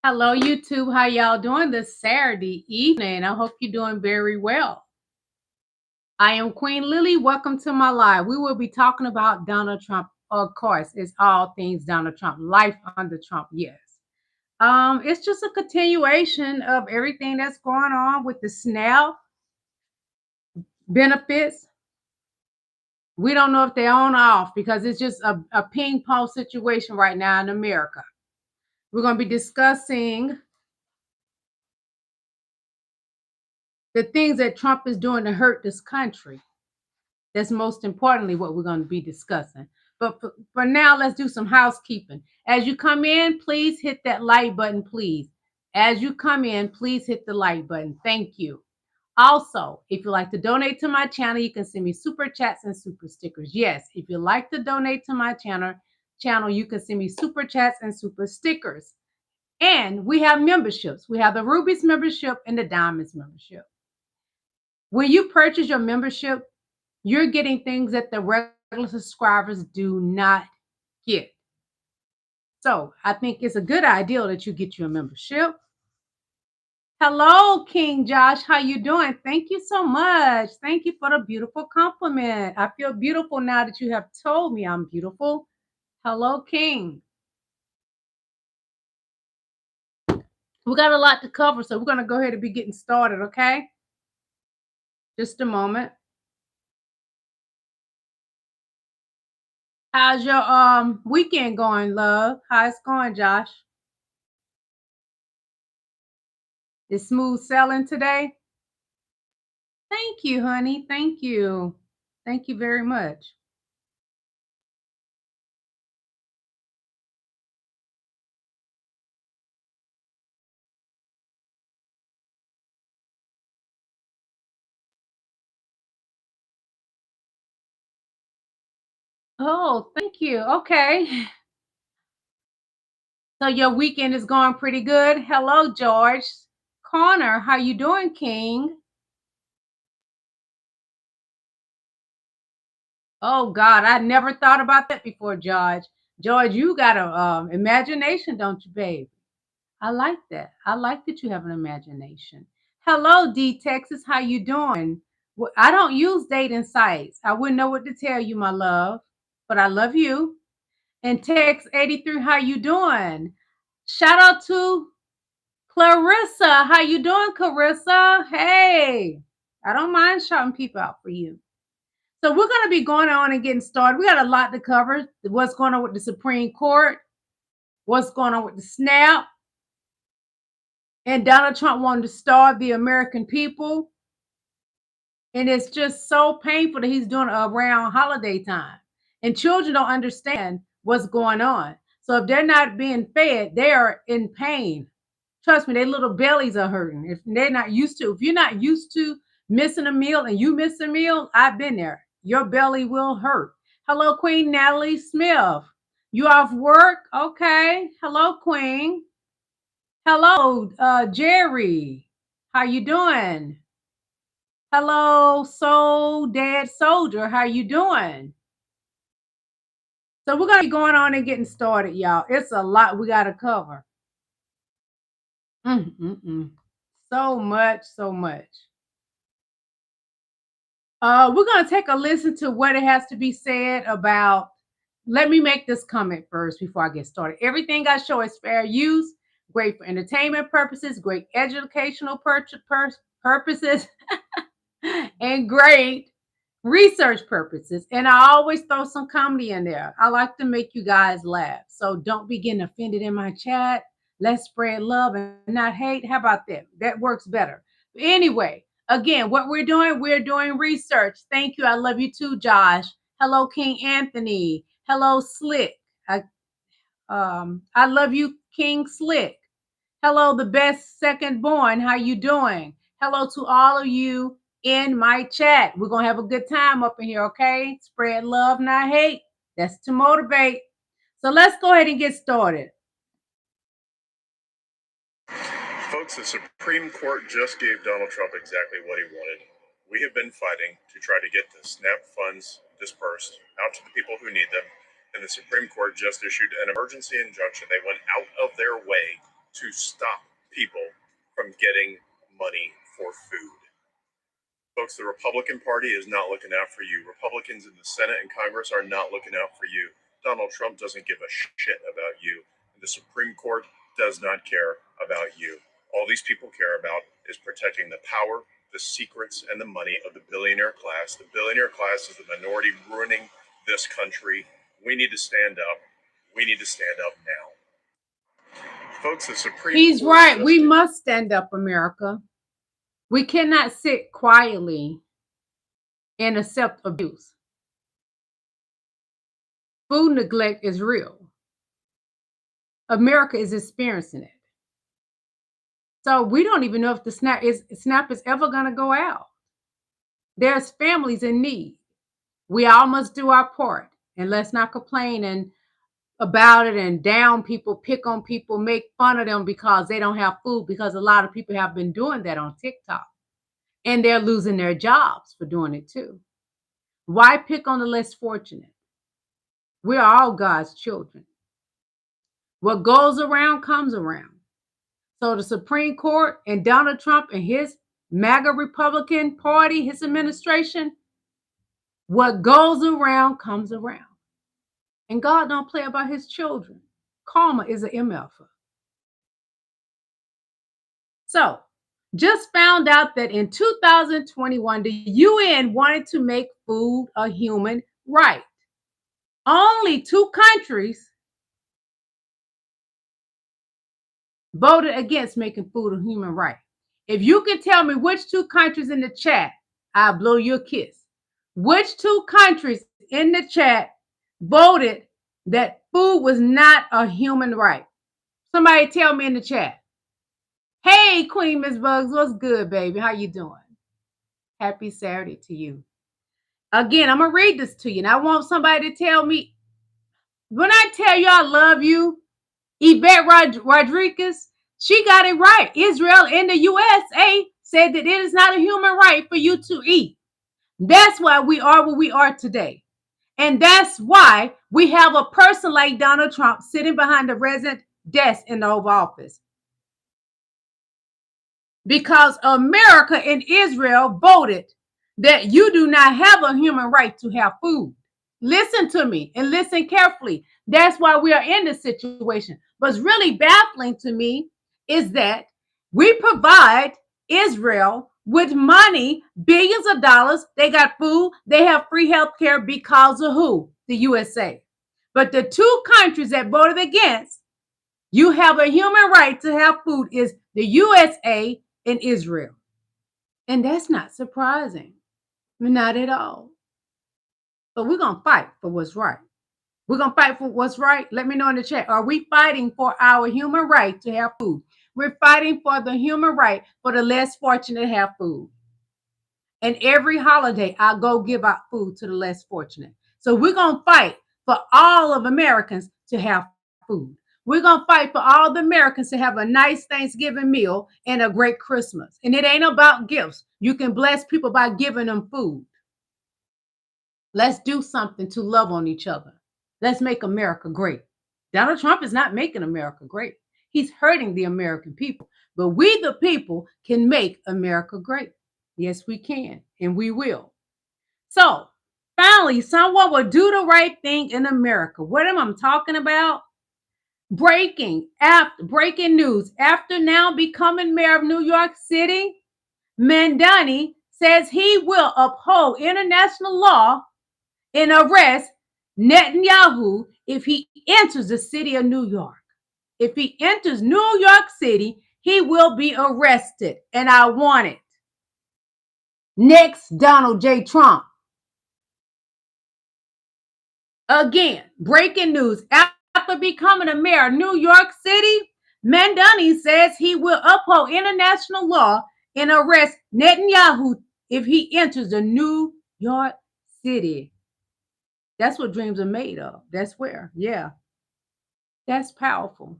Hello, YouTube. How y'all doing this Saturday evening? I hope you're doing very well. I am Queen Lillie. Welcome to my live. We will be talking about Donald Trump. Of course, it's all things Donald Trump. Life under Trump, yes. It's just a continuation of everything that's going on with the SNAP benefits. We don't know if they're on or off because it's just a ping pong situation right now in America. We're going to be discussing the things that Trump is doing to hurt this country. That's most importantly what we're going to be discussing. But for now, let's do some housekeeping. As you come in, please hit that like button, please. As you come in, please hit the like button. Thank you. Also, if you like to donate to my channel, you can send me super chats and super stickers. Yes, if you like to donate to my channel, you can send me super chats and super stickers. And we have memberships. We have the Rubies membership and the Diamonds membership. When you purchase your membership, you're getting things that the regular subscribers do not get. So I think it's a good idea that you get you a membership. Hello, King Josh. How you doing? Thank you so much. Thank you for the beautiful compliment. I feel beautiful now that you have told me I'm beautiful. Hello, King. We got a lot to cover, so we're going to go ahead and be getting started, okay? Just a moment. How's your weekend going, love? How's it going, Josh? Is smooth selling today? Thank you, honey. Thank you. Thank you very much. Oh, thank you. Okay. So your weekend is going pretty good. Hello, George. Connor, how you doing, King? Oh God, I never thought about that before, George. George, you got a imagination, don't you, babe? I like that. I like that you have an imagination. Hello, D Texas. How you doing? Well, I don't use dating sites. I wouldn't know what to tell you, my love, but I love you. And Tex 83, how you doing? Shout out to Clarissa. How you doing, Clarissa? Hey, I don't mind shouting people out for you. So we're going to be going on and getting started. We got a lot to cover. What's going on with the Supreme Court? What's going on with the SNAP? And Donald Trump wanted to starve the American people. And it's just so painful that he's doing it around holiday time. And children don't understand what's going on. So if they're not being fed, they are in pain. Trust me, their little bellies are hurting. If they're not used to, if you're not used to missing a meal and you miss a meal, I've been there. Your belly will hurt. Hello, Queen Natalie Smith. You off work? Okay. Hello, Queen. Hello, Jerry. How you doing? Hello, Soul Dad Soldier. How you doing? So we're gonna be going on and getting started, y'all. It's a lot we gotta cover. So much, so much. We're gonna take a listen to what it has to be said about. Let me make this comment first before I get started. Everything I show is fair use, great for entertainment purposes, great educational purposes, and great research purposes. And I always throw some comedy in there. I like to make you guys laugh. So don't be getting offended in my chat. Let's spread love and not hate. How about that? That works better. But anyway, again, what we're doing research. Thank you. I love you too, Josh. Hello, King Anthony. Hello, Slick. I love you, King Slick. Hello, the best second born. How you doing? Hello to all of you in my chat. We're going to have a good time up in here, okay? Spread love, not hate. That's to motivate. So let's go ahead and get started. Folks, the Supreme Court just gave Donald Trump exactly what he wanted. We have been fighting to try to get the SNAP funds dispersed out to the people who need them, and the Supreme Court just issued an emergency injunction. They went out of their way to stop people from getting money for food. Folks, the Republican Party is not looking out for you. Republicans in the Senate and Congress are not looking out for you. Donald Trump doesn't give a shit about you. And the Supreme Court does not care about you. All these people care about is protecting the power, the secrets, and the money of the billionaire class. The billionaire class is the minority ruining this country. We need to stand up. We need to stand up now. Folks, the Supreme He's Court right. We must stand up, America. We cannot sit quietly and accept abuse. Food neglect is real. America is experiencing it. So we don't even know if the SNAP is ever going to go out. There's families in need. We all must do our part. And let's not complain about it and down people, pick on people, make fun of them because they don't have food, because a lot of people have been doing that on TikTok. And they're losing their jobs for doing it too. Why pick on the less fortunate? We are all God's children. What goes around comes around. So the Supreme Court and Donald Trump and his MAGA Republican Party, his administration, what goes around comes around. And God don't play about his children. Karma is an MF. So just found out that in 2021, the UN wanted to make food a human right. Only 2 countries voted against making food a human right. If you can tell me which 2 countries in the chat, I'll blow you a kiss. Which 2 countries in the chat voted that food was not a human right? Somebody tell me in the chat. Hey, Queen Miss Bugs, what's good, baby? How you doing? Happy Saturday to you. Again, I'm going to read this to you, and I want somebody to tell me, when I tell you I love you, Yvette Rodriguez, she got it right. Israel and the USA said that it is not a human right for you to eat. That's why we are where we are today. And that's why we have a person like Donald Trump sitting behind the resident desk in the Oval Office. Because America and Israel voted that you do not have a human right to have food. Listen to me and listen carefully. That's why we are in this situation. What's really baffling to me is that we provide Israel with money, billions of dollars. They got food. They have free health care because of who? The USA. But the 2 countries that voted against, you have a human right to have food, is the USA and Israel. And that's not surprising. Not at all. But we're going to fight for what's right. We're going to fight for what's right. Let me know in the chat. Are we fighting for our human right to have food? We're fighting for the human right for the less fortunate to have food. And every holiday, I'll go give out food to the less fortunate. So we're going to fight for all of Americans to have food. We're going to fight for all the Americans to have a nice Thanksgiving meal and a great Christmas. And it ain't about gifts. You can bless people by giving them food. Let's do something to love on each other. Let's make America great. Donald Trump is not making America great. He's hurting the American people. But we, the people, can make America great. Yes, we can, and we will. So, finally, someone will do the right thing in America. What am I talking about? Breaking news. After now becoming mayor of New York City, Mandani says he will uphold international law and arrest Netanyahu if he enters the city of New York. If he enters New York City, he will be arrested. And I want it. Next, Donald J. Trump. Again, breaking news. After becoming a mayor of New York City, Mandani says he will uphold international law and arrest Netanyahu if he enters the New York City. That's what dreams are made of. That's where. Yeah. That's powerful.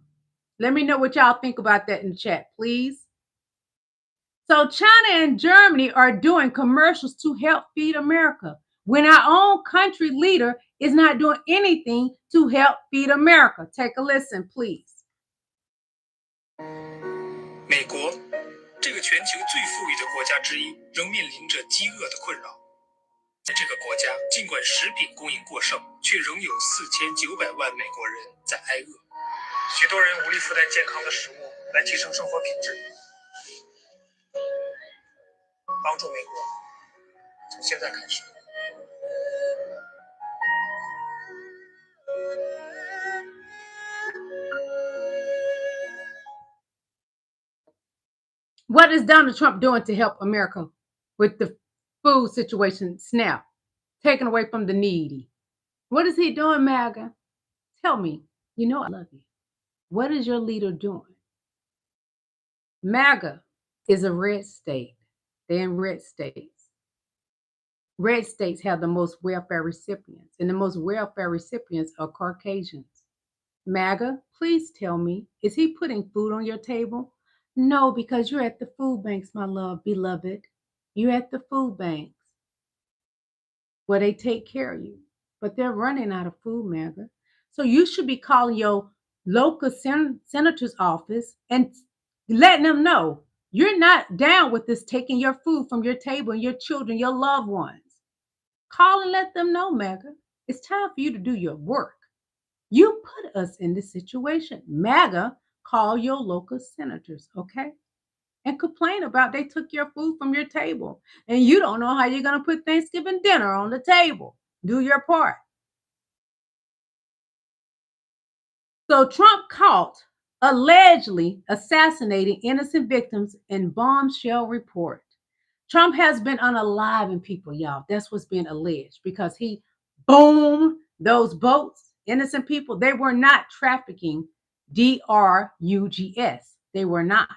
Let me know what y'all think about that in the chat, please. So China and Germany are doing commercials to help feed America when our own country leader is not doing anything to help feed America. Take a listen, please. 美国，这个全球最富裕的国家之一，仍面临着饥饿的困扰。在这个国家，尽管食品供应过剩，却仍有4900万美国人在挨饿。许多人无力负担健康的食物来提升生活品质。帮助美国，从现在开始。What is Donald Trump doing to help America with the food situation? SNAP, taken away from the needy. What is he doing, MAGA? Tell me. You know I love you. What is your leader doing? MAGA is a red state. They're in red states. Red states have the most welfare recipients, and the most welfare recipients are Caucasians. MAGA, please tell me, is he putting food on your table? No, because you're at the food banks, my love, beloved. You're at the food banks where they take care of you. But they're running out of food, MAGA. So you should be calling your local senator's office and letting them know you're not down with this taking your food from your table and your children, your loved ones. Call and let them know, MAGA. It's time for you to do your work. You put us in this situation. MAGA, call your local senators, okay? And complain about they took your food from your table and you don't know how you're going to put Thanksgiving dinner on the table. Do your part. So Trump caught allegedly assassinating innocent victims in bombshell report. Trump has been unaliving people, y'all. That's what's being alleged because he boomed those boats, innocent people. They were not trafficking, drugs. They were not.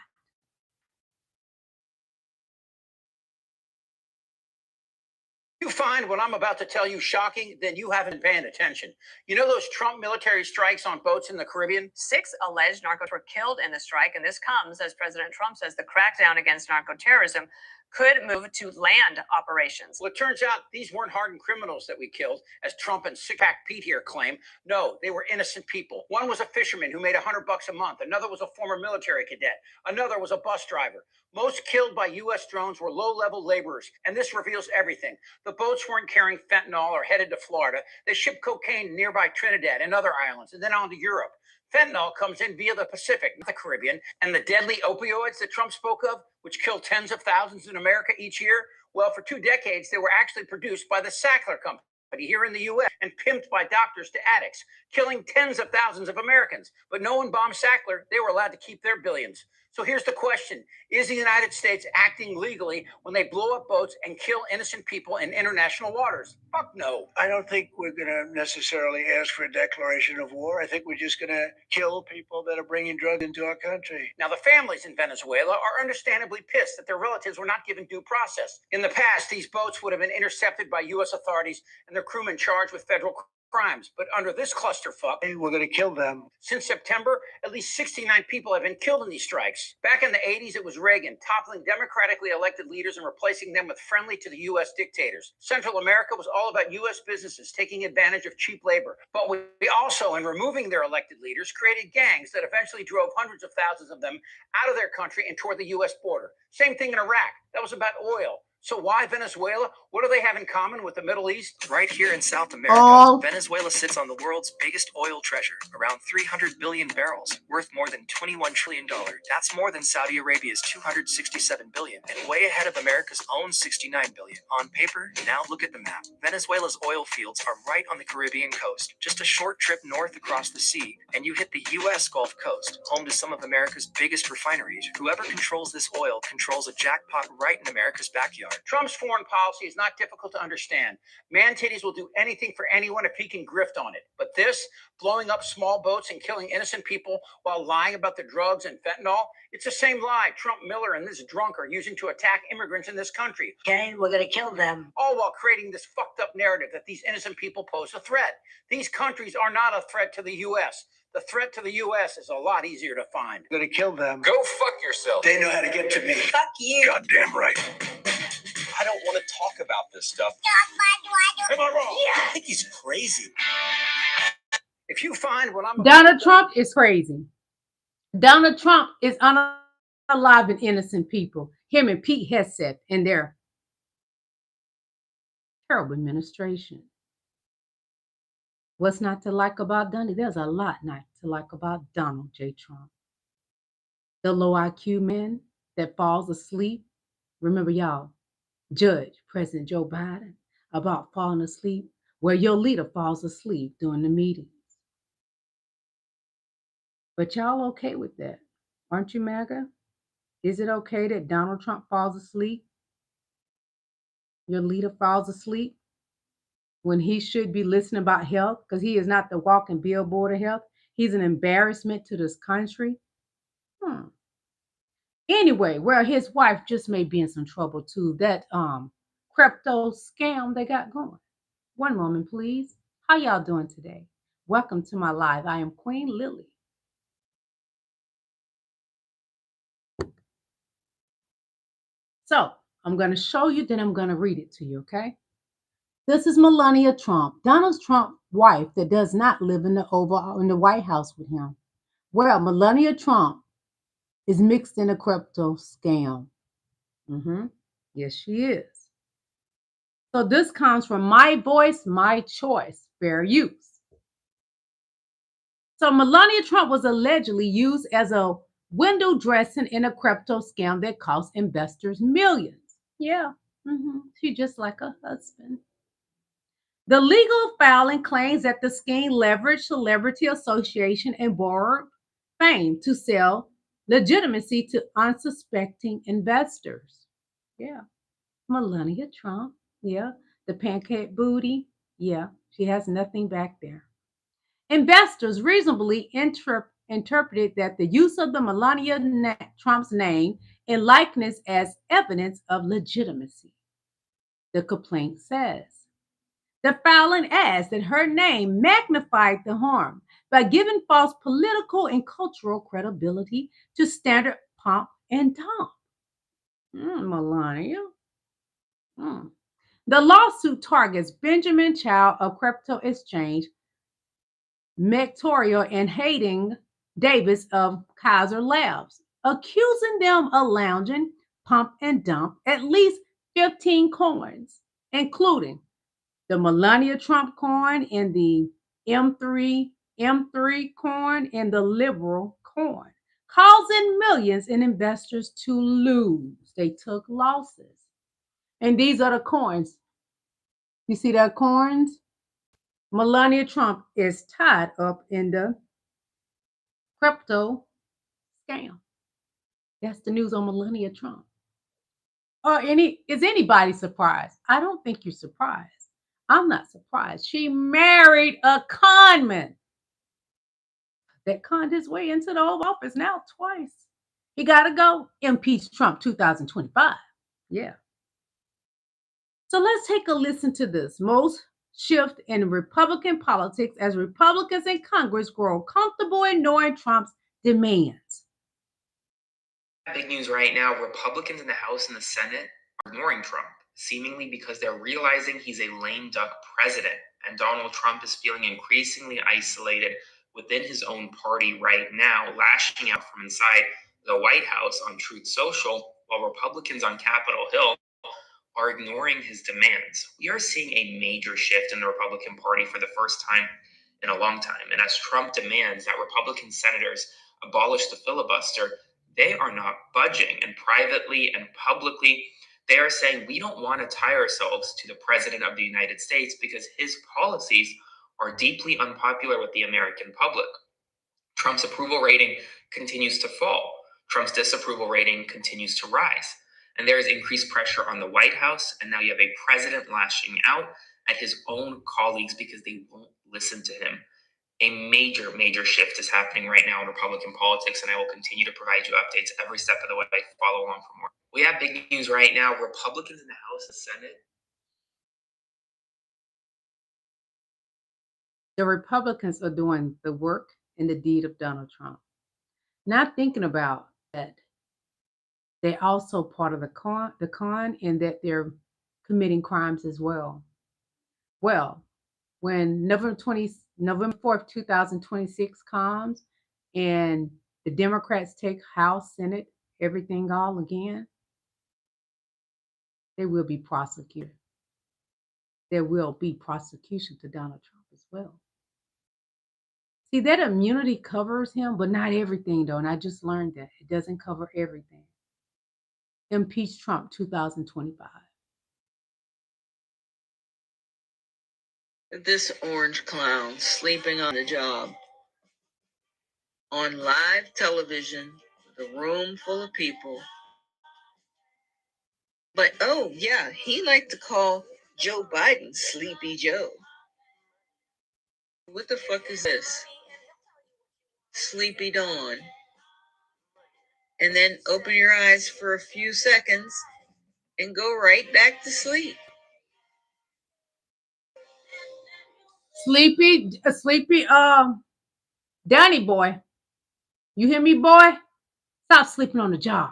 You find what I'm about to tell you shocking, then you haven't been paying attention. You know those Trump military strikes on boats in the Caribbean? 6 alleged narcos were killed in the strike, and this comes as President Trump says the crackdown against narco-terrorism could move to land operations. Well, it turns out these weren't hardened criminals that we killed, as Trump and Sick-Pack Pete here claim. No, they were innocent people. One was a fisherman who made $100 a month. Another was a former military cadet. Another was a bus driver. Most killed by U.S. drones were low-level laborers, and this reveals everything. The boats weren't carrying fentanyl or headed to Florida. They shipped cocaine to nearby Trinidad and other islands, and then on to Europe. Fentanyl comes in via the Pacific, not the Caribbean, and the deadly opioids that Trump spoke of, which kill tens of thousands in America each year, well, for 2 decades, they were actually produced by the Sackler Company here in the U.S. and pimped by doctors to addicts, killing tens of thousands of Americans. But no one bombed Sackler. They were allowed to keep their billions. So here's the question. Is the United States acting legally when they blow up boats and kill innocent people in international waters? Fuck no. I don't think we're going to necessarily ask for a declaration of war. I think we're just going to kill people that are bringing drugs into our country. Now, the families in Venezuela are understandably pissed that their relatives were not given due process. In the past, these boats would have been intercepted by U.S. authorities and their crewmen charged with federal crimes. But under this clusterfuck, We're going to kill them. Since September, at least 69 people have been killed in these strikes. Back in the 80s, it was Reagan toppling democratically elected leaders and replacing them with friendly to the U.S. dictators. Central America was all about U.S. businesses taking advantage of cheap labor. But we also, in removing their elected leaders, created gangs that eventually drove hundreds of thousands of them out of their country and toward the U.S. border. Same thing in Iraq. That was about oil. So why Venezuela? What do they have in common with the Middle East? Right here in South America, Venezuela sits on the world's biggest oil treasure, around 300 billion barrels, worth more than $21 trillion. That's more than Saudi Arabia's 267 billion, and way ahead of America's own 69 billion. On paper, now look at the map. Venezuela's oil fields are right on the Caribbean coast, just a short trip north across the sea, and you hit the U.S. Gulf Coast, home to some of America's biggest refineries. Whoever controls this oil controls a jackpot right in America's backyard. Trump's foreign policy is not difficult to understand. Man titties will do anything for anyone if he can grift on it. But this, blowing up small boats and killing innocent people while lying about the drugs and fentanyl, it's the same lie Trump, Miller, and this drunk are using to attack immigrants in this country. Okay, we're going to kill them. All while creating this fucked up narrative that these innocent people pose a threat. These countries are not a threat to the U.S. The threat to the U.S. is a lot easier to find. We're going to kill them. Go fuck yourself. They know how to get to me. Fuck you. Goddamn right. I don't want to talk about this stuff. Am I wrong? Yeah. I think he's crazy. If you find what I'm Donald Trump is crazy. Donald Trump is unaliving innocent people. Him and Pete Hegseth and their terrible administration. What's not to like about Donald? There's a lot not to like about Donald J. Trump. The low IQ man that falls asleep. Remember, y'all, Judge President Joe Biden about falling asleep, where your leader falls asleep during the meetings. But y'all okay with that? Aren't you, MAGA? Is it okay that Donald Trump falls asleep? Your leader falls asleep when he should be listening about health because he is not the walking billboard of health. He's an embarrassment to this country. Anyway, well, his wife just may be in some trouble too. That crypto scam they got going. One moment, please. How y'all doing today? Welcome to my live. I am Queen Lillie. So I'm going to show you, then I'm going to read it to you, okay? This is Melania Trump, Donald Trump's wife that does not live in the White House with him. Well, Melania Trump is mixed in a crypto scam. Yes, she is. So this comes from My Voice, My Choice, fair use. So Melania Trump was allegedly used as a window dressing in a crypto scam that cost investors millions. Yeah, she just like her husband. The legal filing claims that the scheme leveraged celebrity association and borrowed fame to sell legitimacy to unsuspecting investors. Yeah, Melania Trump. Yeah, the pancake booty. Yeah, she has nothing back there. Investors reasonably interpreted that the use of the Melania Trump's name and likeness as evidence of legitimacy. The complaint says. The filing adds that her name magnified the harm by giving false political and cultural credibility to standard pomp and dump. Melania. The lawsuit targets Benjamin Chow of Crypto Exchange, Mectorial, and Hayden Davis of Kaiser Labs, accusing them of lounging, pump, and dump at least 15 coins, including the Melania Trump coin and the M3 coin and the liberal coin, causing millions in investors to lose. They took losses. And these are the coins. You see that coins? Melania Trump is tied up in the crypto scam. That's the news on Melania Trump. Is anybody surprised? I don't think you're surprised. I'm not surprised. She married a conman that conned his way into the Oval Office now twice. He got to go. Impeach Trump 2025. Yeah. So let's take a listen to this. Most shift in Republican politics as Republicans in Congress grow comfortable ignoring Trump's demands. Big news right now, Republicans in the House and the Senate are ignoring Trump, seemingly because they're realizing he's a lame duck president, and Donald Trump is feeling increasingly isolated within his own party right now, lashing out from inside the White House on Truth Social, while Republicans on Capitol Hill are ignoring his demands. We are seeing a major shift in the Republican Party for the first time in a long time, and as Trump demands that Republican senators abolish the filibuster, they are not budging, and privately and publicly, they are saying we don't want to tie ourselves to the President of the United States because his policies are deeply unpopular with the American public. Trump's approval rating continues to fall. Trump's disapproval rating continues to rise. And there is increased pressure on the White House, and now you have a president lashing out at his own colleagues because they won't listen to him. A major, major shift is happening right now in Republican politics, and I will continue to provide you updates every step of the way. Follow along for more. We have big news right now. Republicans in the House and Senate. The Republicans are doing the work and the deed of Donald Trump. Not thinking about that they're also part of the con and that they're committing crimes as well. Well, when November 4th, 2026 comes and the Democrats take House, Senate, everything all again, they will be prosecuted. There will be prosecution to Donald Trump as well. See, that immunity covers him, but not everything, though. And I just learned that it doesn't cover everything. Impeach Trump 2025. This orange clown sleeping on the job on live television with a room full of people. But oh yeah, he liked to call Joe Biden Sleepy Joe. What the fuck is this? Sleepy Dawn. And then open your eyes for a few seconds and go right back to sleep. Sleepy, Danny boy. You hear me, boy? Stop sleeping on the job.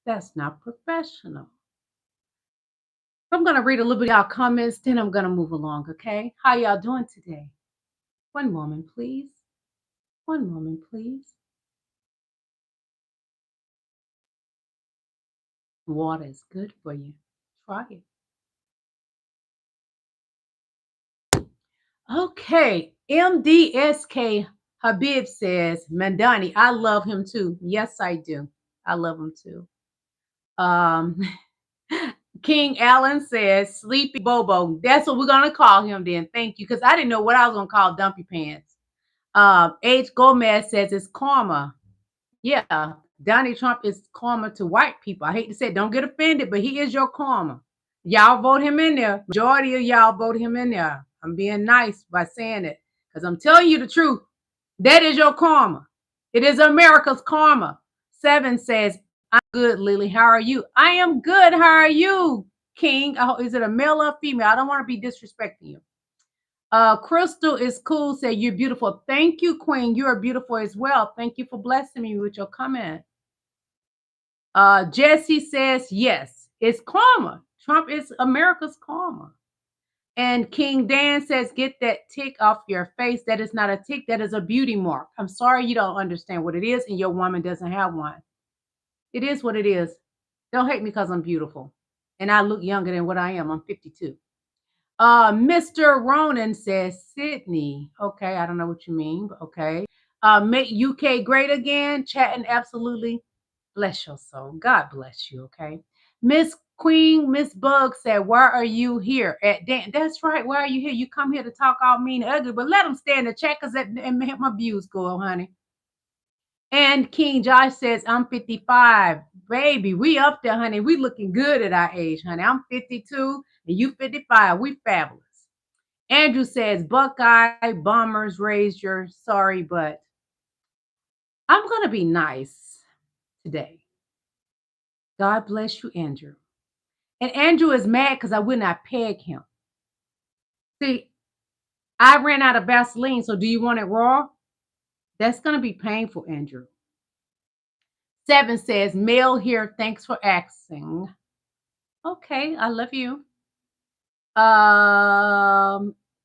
That's not professional. I'm going to read a little bit of y'all comments, then I'm going to move along, okay? How y'all doing today? One moment, please. One moment, please. Water is good for you. Try it. Okay, MDSK Habib says, Mandani, I love him too. Yes, I do. I love him too. King Allen says, Sleepy Bobo. That's what we're going to call him then. Thank you, because I didn't know what I was going to call Dumpy Pants. H. Gomez says, it's karma. Yeah, Donald Trump is karma to white people. I hate to say it, don't get offended, but he is your karma. Y'all vote him in there. Majority of y'all vote him in there. I'm being nice by saying it because I'm telling you the truth. That is your karma. It is America's karma. 7 says, I'm good, Lily. How are you? I am good. How are you, King? Is it a male or female? I don't want to be disrespecting you. Crystal is cool. Say you're beautiful. Thank you, Queen. You are beautiful as well. Thank you for blessing me with your comment. Jesse says yes. It's karma. Trump is America's karma. And King Dan says, get that tick off your face. That is not a tick. That is a beauty mark. I'm sorry you don't understand what it is, and your woman doesn't have one. It is what it is. Don't hate me because I'm beautiful. And I look younger than what I am. I'm 52. Mr. Ronan says, Sydney. Okay, I don't know what you mean, but okay. Make UK great again. Chatting absolutely. Bless your soul. God bless you, okay? Miss Queen, Miss Bug said, why are you here at Dan? That's right. Why are you here? You come here to talk all mean and ugly, but let them stay in the chat because and make my views go, honey. And King Josh says, I'm 55. Baby, we up there, honey. We looking good at our age, honey. I'm 52 and you 55. We fabulous. Andrew says, Buckeye Bombers raised your sorry, but I'm going to be nice today. God bless you, Andrew. And Andrew is mad because I would not peg him. See, I ran out of Vaseline, so do you want it raw? That's going to be painful, Andrew. 7 says, mail here, thanks for asking. Okay, I love you.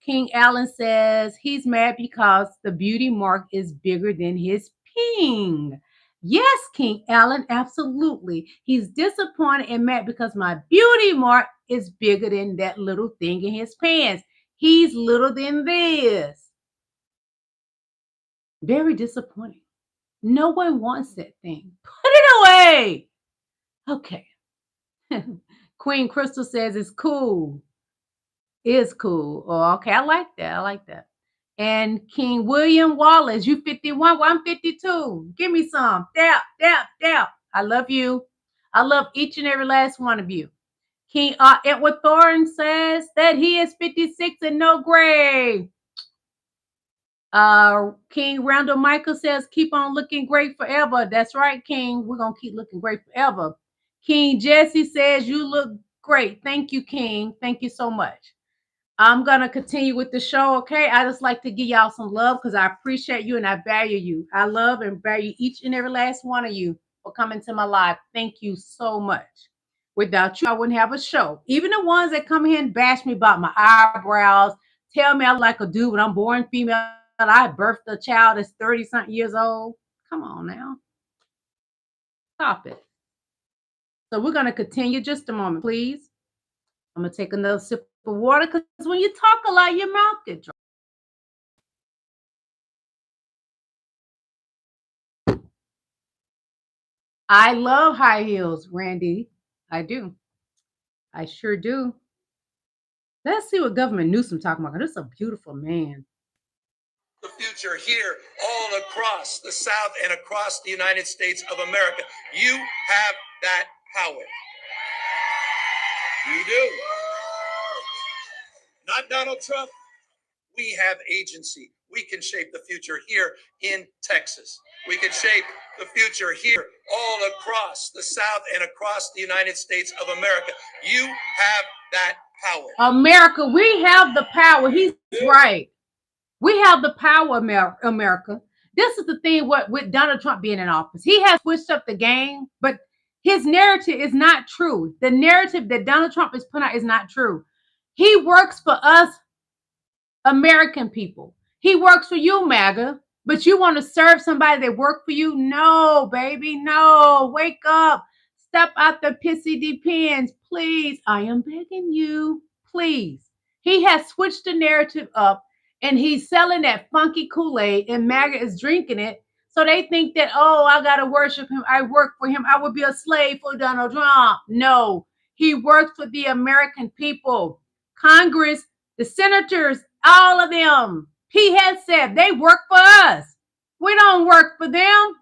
King Allen says, he's mad because the beauty mark is bigger than his ping. Yes, King Allen, absolutely. He's disappointed and mad because my beauty mark is bigger than that little thing in his pants. He's little than this. Very disappointing. No one wants that thing. Put it away. Okay. Queen Crystal says it's cool. It's cool. Oh, okay. I like that. I like that. And King William Wallace, you 51. Well, I'm 52. Give me some. Dap, dap, dap. I love you. I love each and every last one of you. King Edward Thorne says that he is 56 and no grave. King Randall Michael says, keep on looking great forever. That's right, King. We're going to keep looking great forever. King Jesse says, you look great. Thank you, King. Thank you so much. I'm going to continue with the show, okay? I just like to give y'all some love because I appreciate you and I value you. I love and value each and every last one of you for coming to my live. Thank you so much. Without you, I wouldn't have a show. Even the ones that come here and bash me about my eyebrows, tell me I look like a dude when I'm born female. I birthed a child that's 30-something years old. Come on now. Stop it. So we're going to continue. Just a moment, please. I'm going to take another sip of water because when you talk a lot, your mouth gets dry. I love high heels, Randy. I do. I sure do. Let's see what Governor Newsom talking about. This is a beautiful man. The future here, all across the South and across the United States of America. You have that power. You do. Not Donald Trump. We have agency. We can shape the future here in Texas. We can shape the future here all across the South and across the United States of America. You have that power. America, we have the power. He's right. We have the power, America. This is the thing with Donald Trump being in office. He has switched up the game, but his narrative is not true. The narrative that Donald Trump is putting out is not true. He works for us, American people. He works for you, MAGA, but you want to serve somebody that work for you? No, baby, no. Wake up. Step out the pissy depends, please. I am begging you, please. He has switched the narrative up, and he's selling that funky Kool-Aid, and MAGA is drinking it. So they think that, oh, I got to worship him. I work for him. I would be a slave for Donald Trump. No, he works for the American people. Congress, the senators, all of them. He has said they work for us. We don't work for them.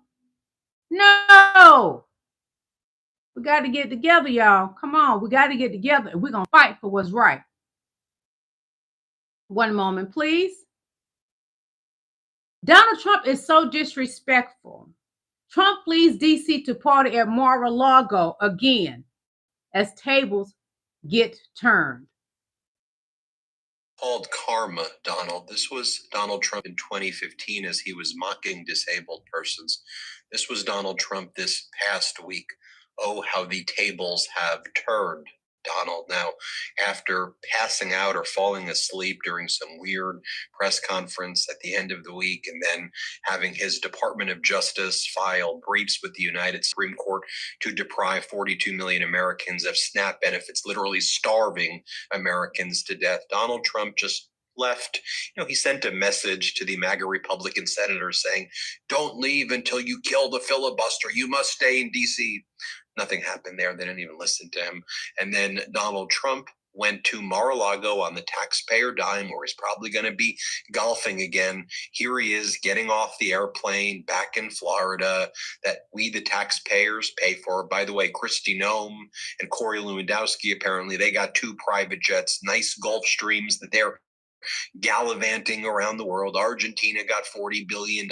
No. We got to get together, y'all. Come on. We got to get together. We're going to fight for what's right. One moment, please. Donald Trump is so disrespectful. Trump flees D.C. to party at Mar-a-Lago again as tables get turned. Called karma, Donald. This was Donald Trump in 2015 as he was mocking disabled persons. This was Donald Trump this past week. Oh, how the tables have turned, Donald. Now, after passing out or falling asleep during some weird press conference at the end of the week, and then having his Department of Justice file briefs with the United Supreme Court to deprive 42 million Americans of SNAP benefits, literally starving Americans to death, Donald Trump just left. He sent a message to the MAGA Republican senators saying, don't leave until you kill the filibuster. You must stay in D.C. Nothing happened there. They didn't even listen to him. And then Donald Trump went to Mar-a-Lago on the taxpayer dime, where he's probably going to be golfing again. Here he is getting off the airplane back in Florida that we, the taxpayers, pay for. By the way, Kristi Noem and Corey Lewandowski, apparently they got 2 private jets, nice Gulf Streams that they're gallivanting around the world. Argentina got $40 billion.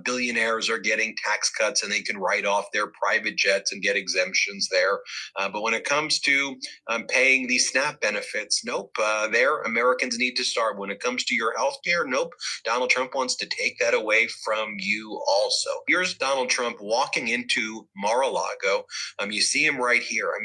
Billionaires are getting tax cuts and they can write off their private jets and get exemptions there. But when it comes to paying these SNAP benefits, nope, there Americans need to starve. When it comes to your health care, nope, Donald Trump wants to take that away from you also. Here's Donald Trump walking into Mar-a-Lago. You see him right here. I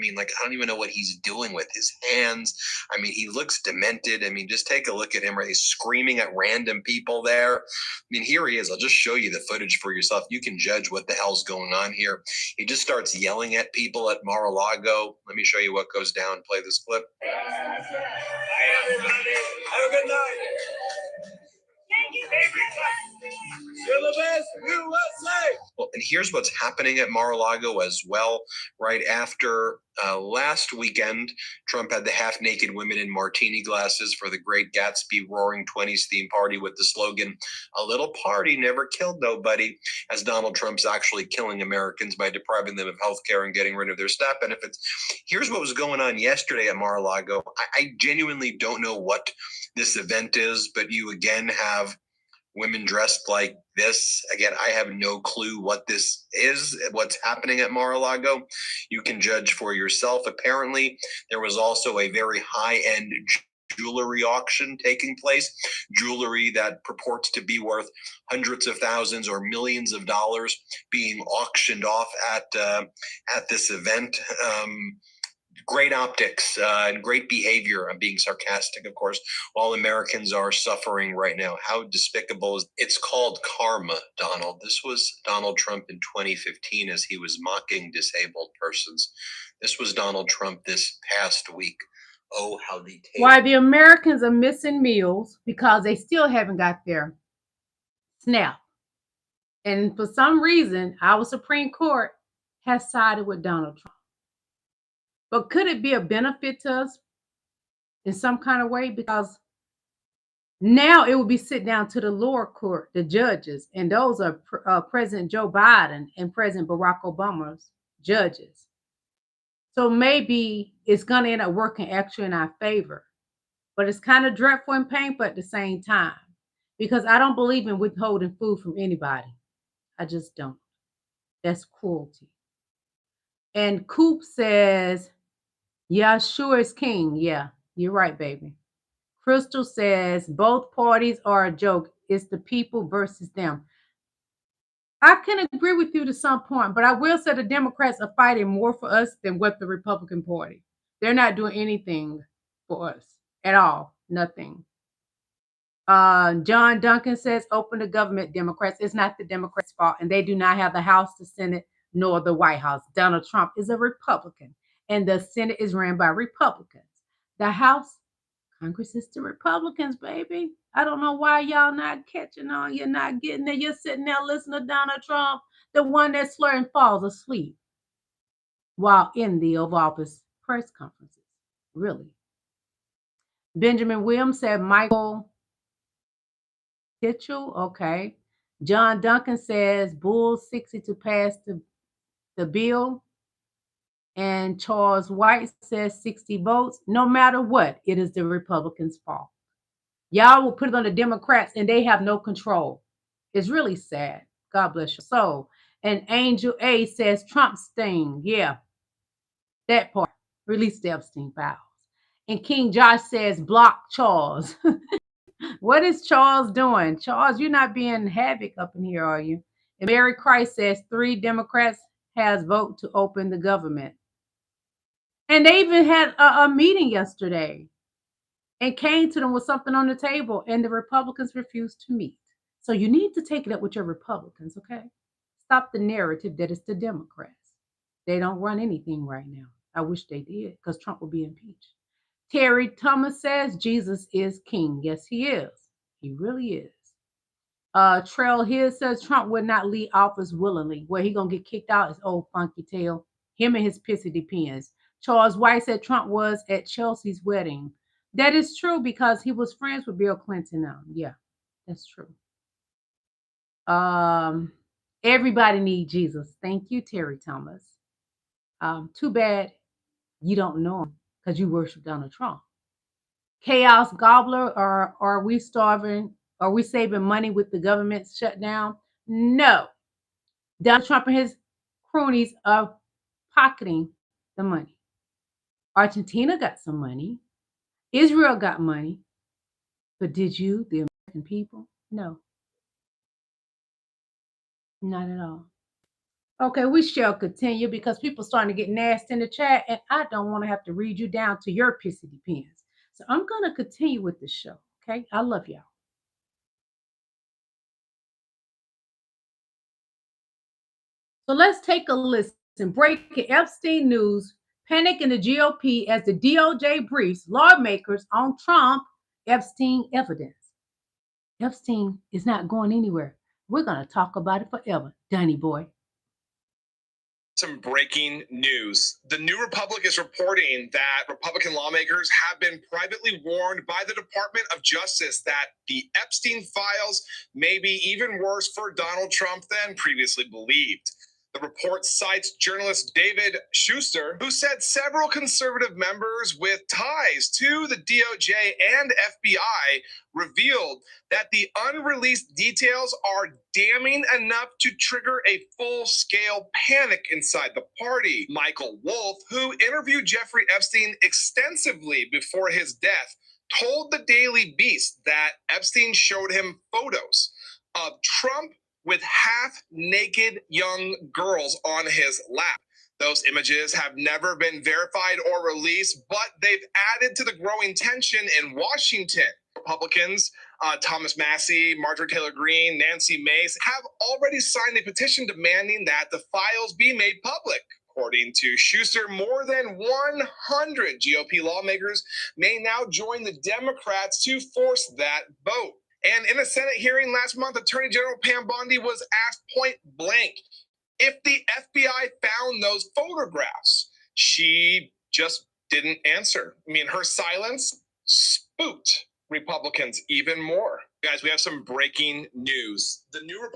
don't even know what he's doing with his hands. He looks demented. Just take a look at him, right? He's screaming at random people there. Here he is. I'll just show you the footage for yourself. You can judge what the hell's going on here. He just starts yelling at people at Mar-a-Lago. Let me show you what goes down. Play this clip. Have a good night. You're the best, USA. Well, and here's what's happening at Mar-a-Lago as well. Right after last weekend, Trump had the half-naked women in martini glasses for the Great Gatsby Roaring 20s theme party with the slogan, "A little party never killed nobody," as Donald Trump's actually killing Americans by depriving them of health care and getting rid of their SNAP benefits. Here's what was going on yesterday at Mar-a-Lago. I genuinely don't know what this event is, but you again have women dressed like this. Again, I have no clue what this is, what's happening at Mar-a-Lago. You can judge for yourself. Apparently, there was also a very high-end jewelry auction taking place, jewelry that purports to be worth hundreds of thousands or millions of dollars being auctioned off at this event. great optics and great behavior. I'm being sarcastic, of course, while Americans are suffering right now. How despicable is it? It's called karma, Donald. This was Donald Trump in 2015 as he was mocking disabled persons. This was Donald Trump this past week. Oh, how the Why the Americans are missing meals because they still haven't got their SNAP. And for some reason, our Supreme Court has sided with Donald Trump. But could it be a benefit to us in some kind of way? Because now it would be sit down to the lower court, the judges, and those are President Joe Biden and President Barack Obama's judges. So maybe it's going to end up working actually in our favor. But it's kind of dreadful and painful at the same time because I don't believe in withholding food from anybody. I just don't. That's cruelty. And Coop says, yeah, sure is king. Yeah, you're right, baby. Crystal says, both parties are a joke. It's the people versus them. I can agree with you to some point, but I will say the Democrats are fighting more for us than what the Republican Party. They're not doing anything for us at all. Nothing. John Duncan says, open the government, Democrats. It's not the Democrats' fault, and they do not have the House, the Senate, nor the White House. Donald Trump is a Republican, and the Senate is ran by Republicans. The House, Congress is the Republicans, baby. I don't know why y'all not catching on. You're not getting it. You're sitting there listening to Donald Trump, the one that slurs and falls asleep while in the Oval Office press conferences. Really. Benjamin Williams said, Michael Mitchell, okay. John Duncan says Bull 60 to pass the bill. And Charles White says 60 votes. No matter what, it is the Republicans' fault. Y'all will put it on the Democrats and they have no control. It's really sad. God bless your soul. And Angel A says Trump sting. Yeah, that part. Release the Epstein files. And King Josh says block Charles. What is Charles doing? Charles, you're not being havoc up in here, are you? And Mary Christ says 3 Democrats has vote to open the government. And they even had a meeting yesterday and came to them with something on the table, and the Republicans refused to meet. So you need to take it up with your Republicans, okay? Stop the narrative that it's the Democrats. They don't run anything right now. I wish they did, because Trump will be impeached. Terry Thomas says Jesus is king. Yes, he is. He really is. Trail Hill says Trump would not leave office willingly. Where he gonna get kicked out is old funky tail. Him and his pissy depends. Charles White said Trump was at Chelsea's wedding. That is true because he was friends with Bill Clinton now. Yeah, that's true. Everybody needs Jesus. Thank you, Terry Thomas. Too bad you don't know him because you worship Donald Trump. Chaos Gobbler, are we starving? Are we saving money with the government shutdown? No. Donald Trump and his cronies are pocketing the money. Argentina got some money. Israel got money. But did you, the American people? No. Not at all. Okay, we shall continue because people are starting to get nasty in the chat, and I don't want to have to read you down to your pissy depends. So I'm going to continue with the show, okay? I love y'all. So let's take a listen. Breaking Epstein news, panic in the GOP as the DOJ briefs lawmakers on Trump Epstein evidence. Epstein is not going anywhere. We're going to talk about it forever, Danny boy. Some breaking news. The New Republic is reporting that Republican lawmakers have been privately warned by the Department of Justice that the Epstein files may be even worse for Donald Trump than previously believed. The report cites journalist David Schuster, who said several conservative members with ties to the DOJ and FBI revealed that the unreleased details are damning enough to trigger a full-scale panic inside the party. Michael Wolff, who interviewed Jeffrey Epstein extensively before his death, told the Daily Beast that Epstein showed him photos of Trump with half-naked young girls on his lap. Those images have never been verified or released, but they've added to the growing tension in Washington. Republicans, Thomas Massie, Marjorie Taylor Greene, Nancy Mace, have already signed a petition demanding that the files be made public. According to Schuster, more than 100 GOP lawmakers may now join the Democrats to force that vote. And in a Senate hearing last month, Attorney General Pam Bondi was asked point blank if the FBI found those photographs. She just didn't answer. I mean, her silence spooked Republicans even more. Guys, we have some breaking news. The new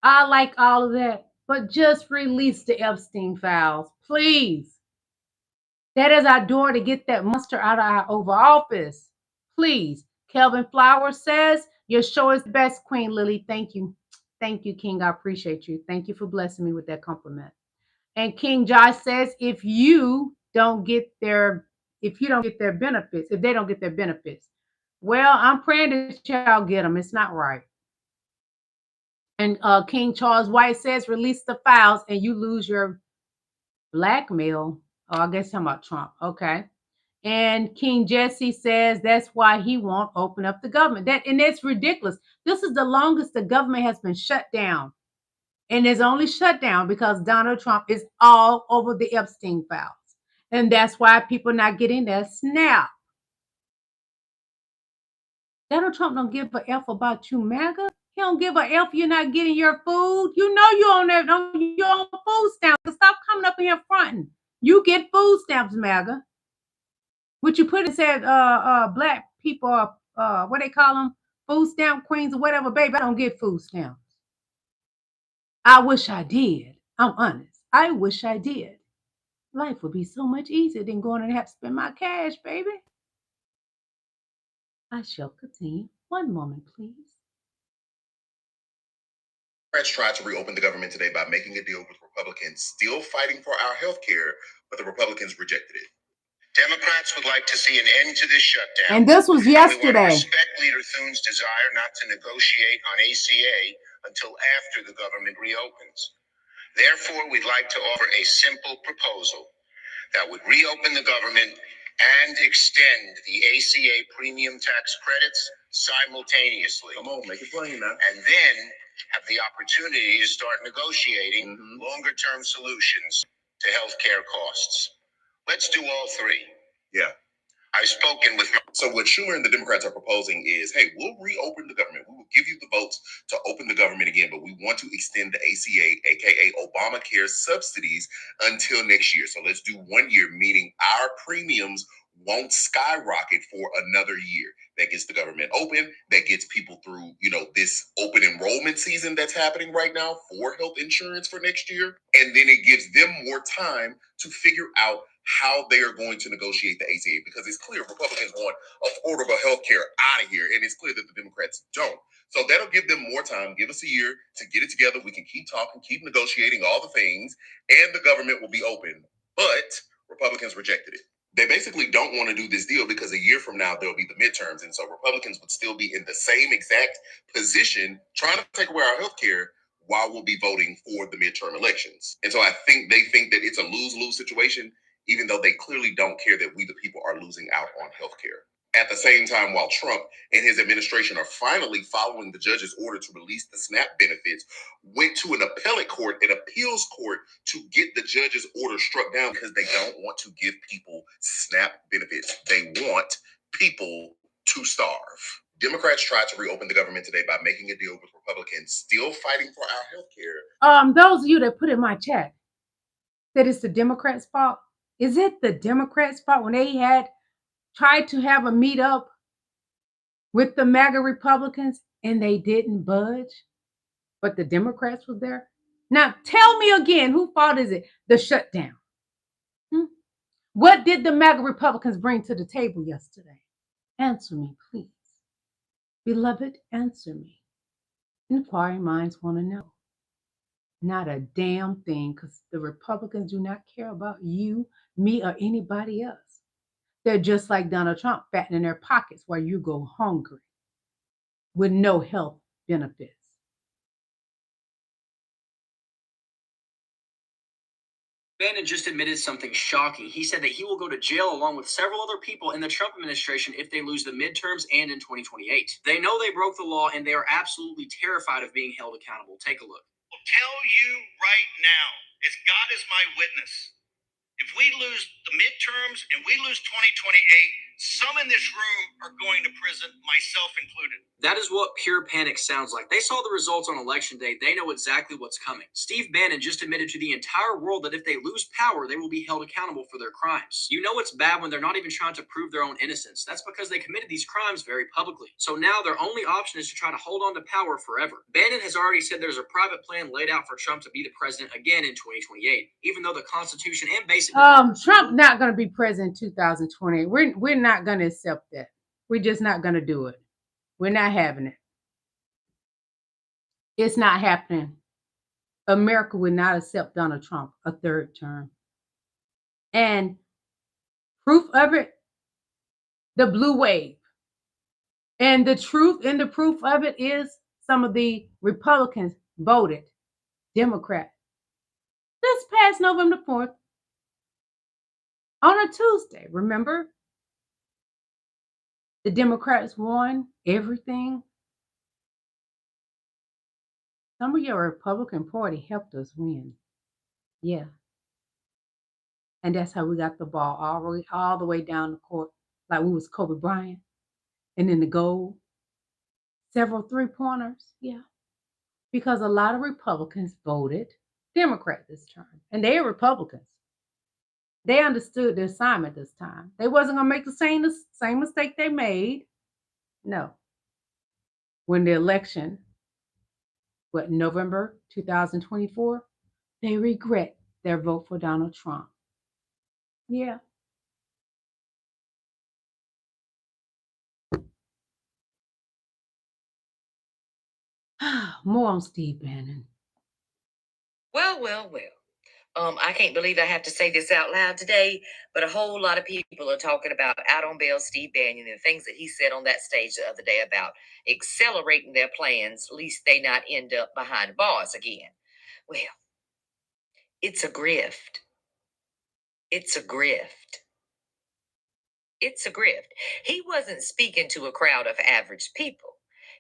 I like all of that, but just release the Epstein files, please. That is our door to get that monster out of our Oval Office. Please. Kelvin Flowers says, your show is the best, Queen Lillie. Thank you. Thank you, King. I appreciate you. Thank you for blessing me with that compliment. And King Josh says, if you don't get their benefits, if they don't get their benefits, well, I'm praying that y'all get them. It's not right. And King Charles White says, release the files and you lose your blackmail. Oh, I guess talking about Trump. Okay. And King Jesse says that's why he won't open up the government. And it's ridiculous. This is the longest the government has been shut down. And it's only shut down because Donald Trump is all over the Epstein files. And that's why people not getting their SNAP. Donald Trump don't give a F about you, MAGA. He don't give a F you're not getting your food. You know you on food stamps. So stop coming up in here fronting. You get food stamps, MAGA. What you put it said, black people, what they call them, food stamp queens or whatever, baby, I don't get food stamps. I wish I did. I'm honest. I wish I did. Life would be so much easier than going and have to spend my cash, baby. I shall continue. One moment, please. Democrats tried to reopen the government today by making a deal with Republicans, still fighting for our health care, but the Republicans rejected it. Democrats would like to see an end to this shutdown. And this was yesterday. We want to respect Leader Thun's desire not to negotiate on ACA until after the government reopens. Therefore, we'd like to offer a simple proposal that would reopen the government and extend the ACA premium tax credits simultaneously. Come on, make it plain now. And then have the opportunity to start negotiating longer-term solutions to healthcare costs. Let's do all three. Yeah. I've spoken with... So what Schumer and the Democrats are proposing is, hey, we'll reopen the government. We will give you the votes to open the government again, but we want to extend the ACA, aka Obamacare subsidies, until next year. So let's do 1 year, meaning our premiums won't skyrocket for another year. That gets the government open. That gets people through, this open enrollment season that's happening right now for health insurance for next year. And then it gives them more time to figure out how they are going to negotiate the ACA, because it's clear Republicans want affordable health care out of here, and it's clear that the Democrats don't. So that'll give them more time, give us a year to get it together. We can keep talking, keep negotiating all the things, and the government will be open. But Republicans rejected it. They basically don't want to do this deal because a year from now, there'll be the midterms. And so Republicans would still be in the same exact position trying to take away our health care while we'll be voting for the midterm elections. And so I think they think that it's a lose-lose situation, even though they clearly don't care that we, the people, are losing out on health care. At the same time, while Trump and his administration are finally following the judge's order to release the SNAP benefits, went to an appellate court, an appeals court, to get the judge's order struck down because they don't want to give people SNAP benefits. They want people to starve. Democrats tried to reopen the government today by making a deal with Republicans, still fighting for our health care. Those of you that put in my chat that it's the Democrats' fault, is it the Democrats' fault when they had tried to have a meetup with the MAGA Republicans and they didn't budge, but the Democrats was there? Now, tell me again, whose fault is it? The shutdown. What did the MAGA Republicans bring to the table yesterday? Answer me, please. Beloved, answer me. Inquiring minds want to know. Not a damn thing, because the Republicans do not care about you, me, or anybody else. They're just like Donald Trump, fattening their pockets while you go hungry with no health benefits. Bannon just admitted something shocking. He said that he will go to jail along with several other people in the Trump administration if they lose the midterms and in 2028. They know they broke the law and they are absolutely terrified of being held accountable. Take a look. I'll tell you right now, as God is my witness, if we lose the midterms and we lose 2028, some in this room are going to prison, myself included. That is what pure panic sounds like. They saw the results on election day. They know exactly what's coming. Steve Bannon just admitted to the entire world that if they lose power, they will be held accountable for their crimes. You know it's bad when they're not even trying to prove their own innocence. That's because they committed these crimes very publicly. So now their only option is to try to hold on to power forever. Bannon has already said there's a private plan laid out for Trump to be the president again in 2028, even though the Constitution and basic Trump not going to be president in 2020. We're not going to accept that. We're just not going to do it. We're not having it. It's not happening. America would not accept Donald Trump a third term. And proof of it, the blue wave. And the truth and the proof of it is some of the Republicans voted Democrat this past November 4th on a Tuesday. Remember? The Democrats won everything. Some of your Republican Party helped us win. Yeah. And that's how we got the ball all the way down the court, like we was Kobe Bryant. And then the goal, several three-pointers. Yeah. Because a lot of Republicans voted Democrat this term. And they are Republicans. They understood the assignment this time. They wasn't going to make the same mistake they made. No. When the election, November 2024, they regret their vote for Donald Trump. Yeah. More on Steve Bannon. Well. I can't believe I have to say this out loud today, but a whole lot of people are talking about out on bail Steve Bannon and things that he said on that stage the other day about accelerating their plans, lest they not end up behind bars again. Well, it's a grift. It's a grift. It's a grift. He wasn't speaking to a crowd of average people.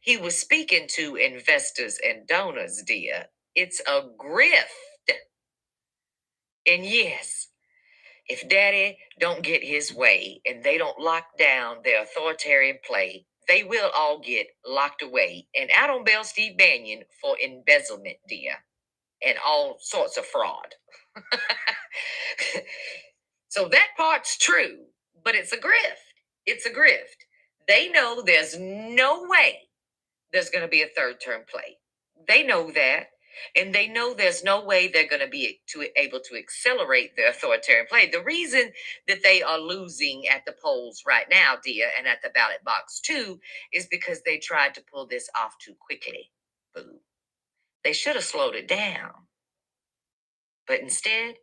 He was speaking to investors and donors, dear. It's a grift. And yes, if Daddy don't get his way and they don't lock down their authoritarian play, they will all get locked away and out on bail Steve Bannon for embezzlement, dear, and all sorts of fraud. So that part's true, but it's a grift. It's a grift. They know there's no way there's going to be a third term play. They know that. And they know there's no way they're going to be able to accelerate their authoritarian play. The reason that they are losing at the polls right now, dear, and at the ballot box too, is because they tried to pull this off too quickly. Boo. They should have slowed it down. But instead,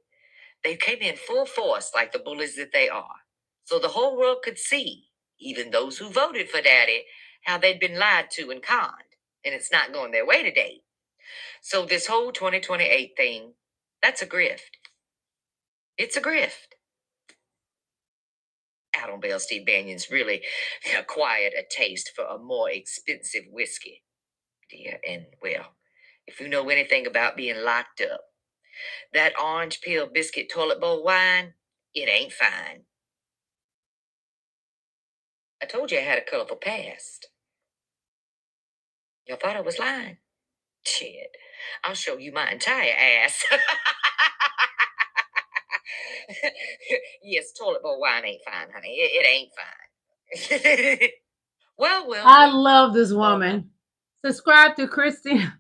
they came in full force like the bullies that they are. So the whole world could see, even those who voted for Daddy, how they'd been lied to and conned. And it's not going their way today. So this whole 2028 thing, that's a grift. It's a grift. Out on bail Steve Bannon's really acquired a taste for a more expensive whiskey, dear. And, well, if you know anything about being locked up, that orange peel biscuit toilet bowl wine, it ain't fine. I told you I had a colorful past. Y'all thought I was lying? Shit, I'll show you my entire ass. Yes, toilet bowl wine ain't fine, honey. It ain't fine. Well. I love this woman. Subscribe to Christina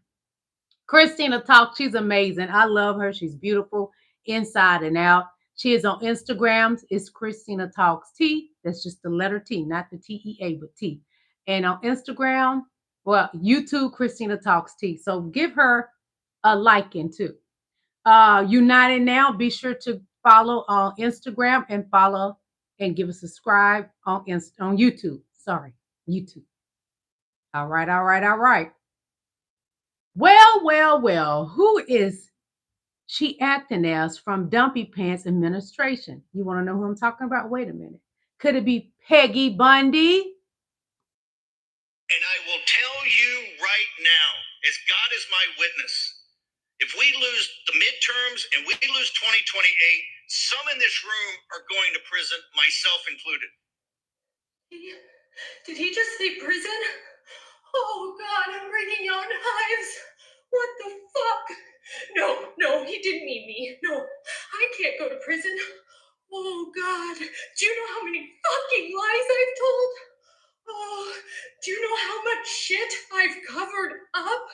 Talk. She's amazing. I love her. She's beautiful inside and out. She is on Instagram. It's Christina Talks T. That's just the letter T, not the TEA, but T. And on Instagram, well, YouTube, Christina Talks T. So give her a liking too. United Now, be sure to follow on Instagram and follow and give a subscribe on YouTube. Sorry, YouTube. All right. Well. Who is She acting as from Dumpy Pants administration. You want to know who I'm talking about? Wait a minute. Could it be Peggy Bundy? And I will tell you right now, as God is my witness, if we lose the midterms and we lose 2028, some in this room are going to prison, myself included. Did he just say prison? Oh God, I'm breaking your hives. What the fuck? No, he didn't mean me. No, I can't go to prison. Oh God, do you know how many fucking lies I've told? Oh, do you know how much shit I've covered up?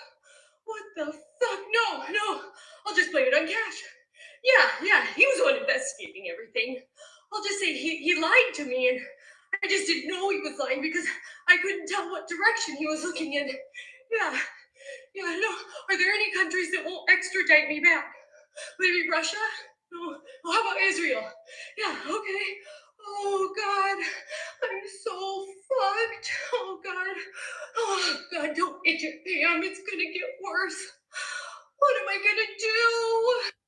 What the fuck? No, I'll just blame it on Cash. Yeah, he was the one investigating everything. I'll just say he lied to me, and I just didn't know he was lying because I couldn't tell what direction he was looking in. Yeah, no. Are there any countries that won't extradite me back? Maybe Russia? No. Oh, how about Israel? Yeah, okay. Oh, God. I'm so fucked. Oh, God, don't itch it, Pam. It's gonna get worse. What am I gonna do?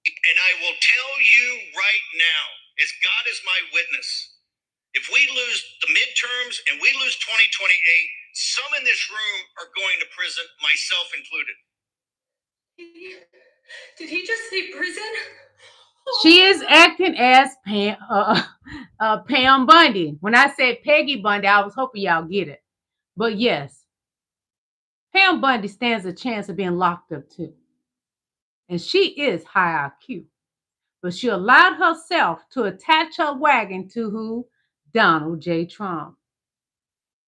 And I will tell you right now, as God is my witness, if we lose the midterms and we lose 2028, some in this room are going to prison, myself included. Did he just say prison? She is acting as Pam Bundy. When I said Peggy Bundy, I was hoping y'all get it. But yes, Pam Bundy stands a chance of being locked up too. And she is high IQ. But she allowed herself to attach her wagon to who? Donald J. Trump.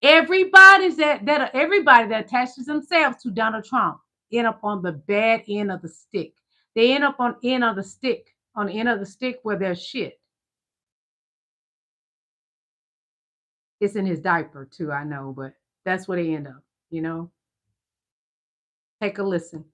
Everybody that attaches themselves to Donald Trump end up on the bad end of the stick. They end up on the end of the stick where there's shit. It's in his diaper too, I know, but that's where they end up, you know? Take a listen.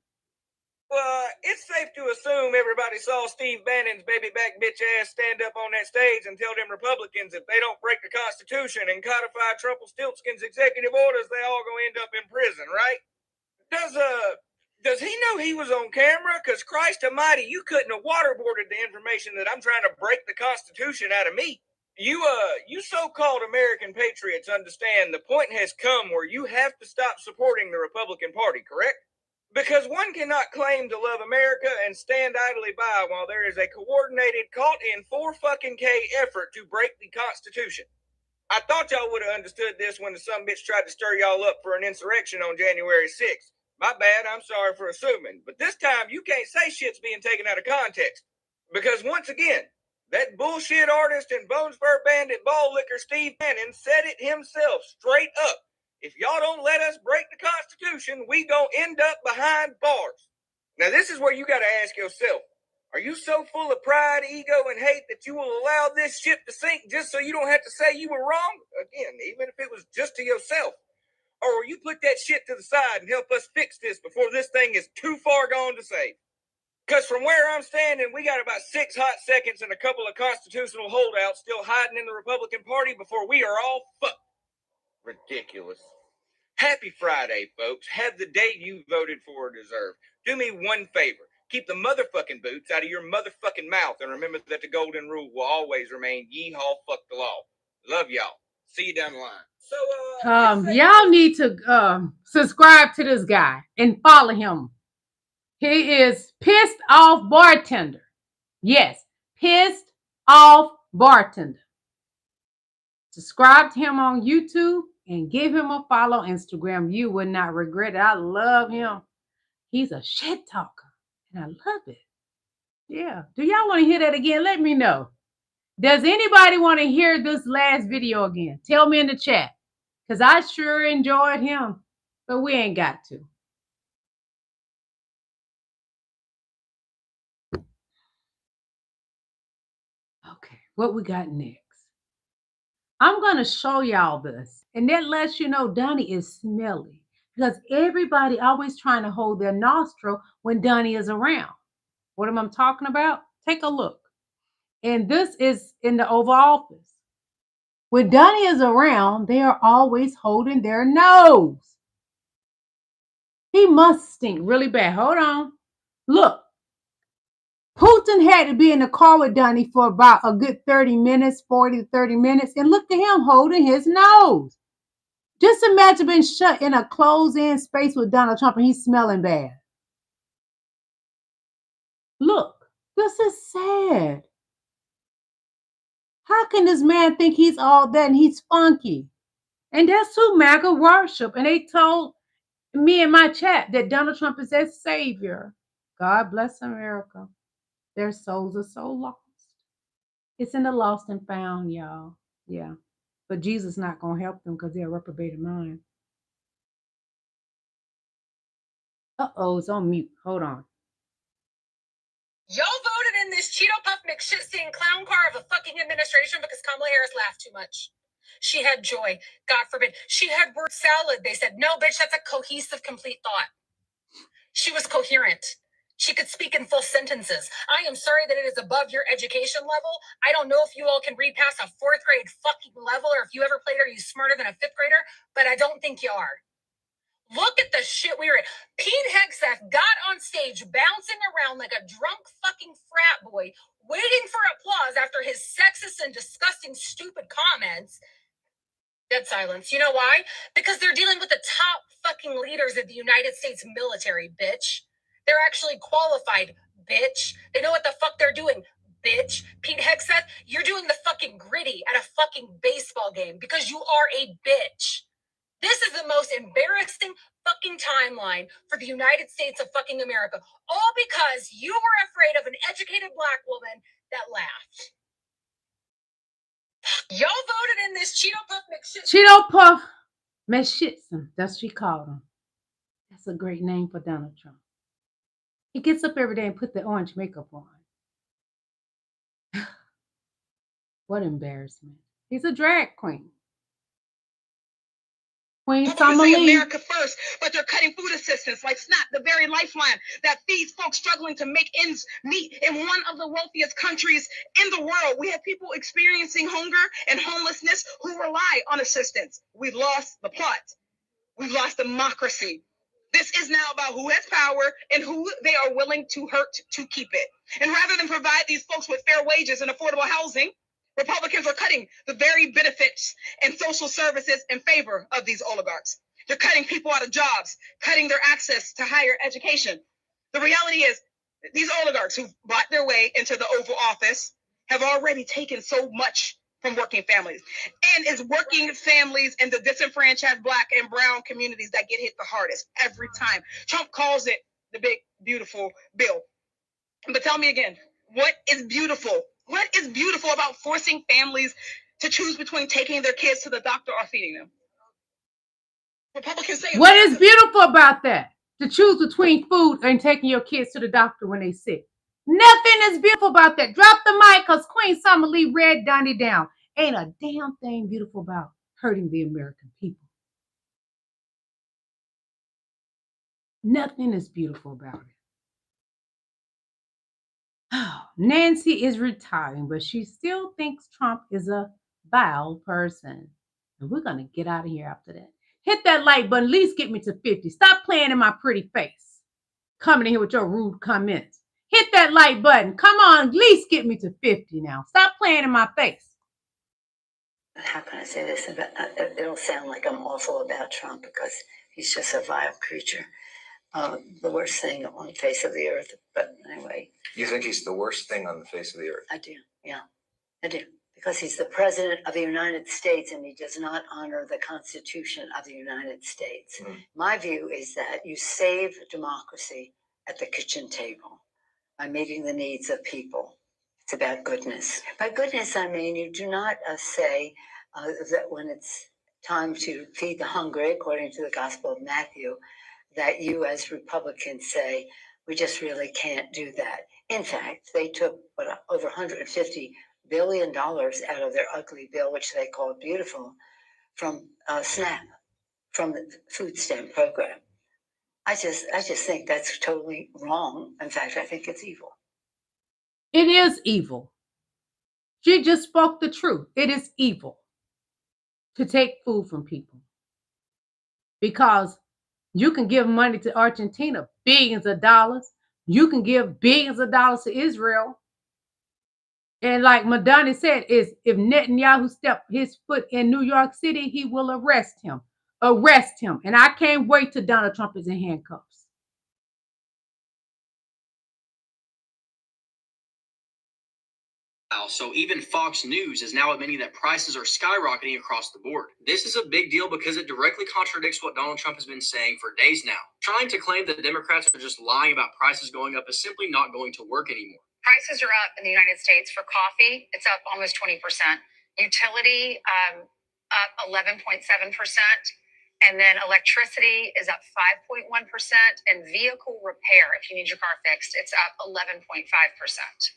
It's safe to assume everybody saw Steve Bannon's baby back bitch ass stand up on that stage and tell them Republicans if they don't break the Constitution and codify Trumpelstiltskin's executive orders, they all gonna end up in prison, right? Does he know he was on camera? Because Christ Almighty, you couldn't have waterboarded the information that I'm trying to break the Constitution out of me. You so-called American patriots understand the point has come where you have to stop supporting the Republican Party, correct? Because one cannot claim to love America and stand idly by while there is a coordinated, caught-in 4-fucking-K effort to break the Constitution. I thought y'all would have understood this when the sumbitch tried to stir y'all up for an insurrection on January 6th. My bad, I'm sorry for assuming. But this time, you can't say shit's being taken out of context. Because once again, that bullshit artist and Bonesburg bandit ball licker Steve Bannon said it himself straight up. If y'all don't let us break the Constitution, we gonna end up behind bars. Now this is where you gotta ask yourself, are you so full of pride, ego, and hate that you will allow this ship to sink just so you don't have to say you were wrong? Again, even if it was just to yourself. Or will you put that shit to the side and help us fix this before this thing is too far gone to save? Because from where I'm standing, we got about 6 hot seconds and a couple of constitutional holdouts still hiding in the Republican Party before we are all fucked. Ridiculous. Happy Friday, folks. Have the day you voted for or deserve. Do me one favor. Keep the motherfucking boots out of your motherfucking mouth and remember that the golden rule will always remain yeehaw, fuck the law. Love y'all. See you down the line. So, y'all need to subscribe to this guy and follow him. He is Pissed Off Bartender. Yes, Pissed Off Bartender. Subscribe to him on YouTube and give him a follow on Instagram. You would not regret it. I love him. He's a shit talker, and I love it. Yeah. Do y'all want to hear that again? Let me know. Does anybody want to hear this last video again? Tell me in the chat, because I sure enjoyed him, but we ain't got to. Okay, what we got next? I'm going to show y'all this, and that lets you know Donnie is smelly, because everybody always trying to hold their nostril when Donnie is around. What am I talking about? Take a look. And this is in the Oval Office. When Donnie is around, they are always holding their nose. He must stink really bad. Hold on. Look. Putin had to be in the car with Donnie for about a good 30 minutes, 40 to 30 minutes, and look at him holding his nose. Just imagine being shut in a closed-in space with Donald Trump and he's smelling bad. Look, this is sad. How can this man think he's all that and he's funky? And that's who MAGA worship. And they told me in my chat that Donald Trump is their savior. God bless America. Their souls are so lost. It's in the lost and found, y'all. Yeah. But Jesus not going to help them because they're a reprobated mind. Uh-oh, it's on mute. Hold on. Y'all voted in this Cheeto Puff McShit-stain clown car of a fucking administration because Kamala Harris laughed too much. She had joy. God forbid. She had word salad. They said, no, bitch, that's a cohesive, complete thought. She was coherent. She could speak in full sentences. I am sorry that it is above your education level. I don't know if you all can read past a 4th grade fucking level or if you ever played Are You Smarter Than a 5th grader, but I don't think you are. Look at the shit we were in. Pete Hegseth got on stage bouncing around like a drunk fucking frat boy, waiting for applause after his sexist and disgusting stupid comments. Dead silence. You know why? Because they're dealing with the top fucking leaders of the United States military, bitch. They're actually qualified, bitch. They know what the fuck they're doing, bitch. Pete Hegseth, you're doing the fucking gritty at a fucking baseball game because you are a bitch. This is the most embarrassing fucking timeline for the United States of fucking America. All because you were afraid of an educated black woman that laughed. Y'all voted in this Cheeto Puff McShit. Cheeto Puff McShitson. That's what she called him. That's a great name for Donald Trump. He gets up every day and put the orange makeup on. What embarrassment. He's a drag queen. Queen say America first, but they're cutting food assistance like SNAP, the very lifeline that feeds folks struggling to make ends meet in one of the wealthiest countries in the world. We have people experiencing hunger and homelessness who rely on assistance. We've lost the plot. We've lost democracy. This is now about who has power and who they are willing to hurt to keep it. And rather than provide these folks with fair wages and affordable housing, Republicans are cutting the very benefits and social services in favor of these oligarchs. They're cutting people out of jobs, cutting their access to higher education. The reality is, these oligarchs who've bought their way into the Oval Office have already taken so much from working families. And it's working families and the disenfranchised Black and brown communities that get hit the hardest every time. Trump calls it the big, beautiful bill. But tell me again, what is beautiful? What is beautiful about forcing families to choose between taking their kids to the doctor or feeding them? Republicans say what is beautiful about that? To choose between food and taking your kids to the doctor when they're sick. Nothing is beautiful about that. Drop the mic because Queen Summer Lee read Donnie down. Ain't a damn thing beautiful about hurting the American people. Nothing is beautiful about it. Nancy is retiring, but she still thinks Trump is a vile person. And we're going to get out of here after that. Hit that like button. At least get me to 50. Stop playing in my pretty face. Coming in here with your rude comments. Hit that like button. Come on, at least get me to 50 now. Stop playing in my face. How can I say this? It'll sound like I'm awful about Trump because he's just a vile creature. The worst thing on the face of the earth. But anyway. You think he's the worst thing on the face of the earth? I do, yeah. I do. Because he's the president of the United States and he does not honor the Constitution of the United States. My view is that you save democracy at the kitchen table by meeting the needs of people. It's about goodness. By goodness, I mean you do not say that when it's time to feed the hungry, according to the Gospel of Matthew, that you as Republicans say, we just really can't do that. In fact, they took over $150 billion out of their ugly bill, which they called beautiful, from SNAP, from the food stamp program. I just think that's totally wrong. In fact, I think it's evil. It is evil. She just spoke the truth. It is evil to take food from people because you can give money to Argentina, billions of dollars, You can give billions of dollars to Israel. And like Madonna said, is if Netanyahu stepped his foot in New York City, he will arrest him. Arrest him. And I can't wait till Donald Trump is in handcuffs. So even Fox News is now admitting that prices are skyrocketing across the board. This is a big deal because it directly contradicts what Donald Trump has been saying for days now. Trying to claim that the Democrats are just lying about prices going up is simply not going to work anymore. Prices are up in the United States for coffee. It's up almost 20%. Utility up 11.7%. And then electricity is up 5.1%. And vehicle repair, if you need your car fixed, it's up 11.5%.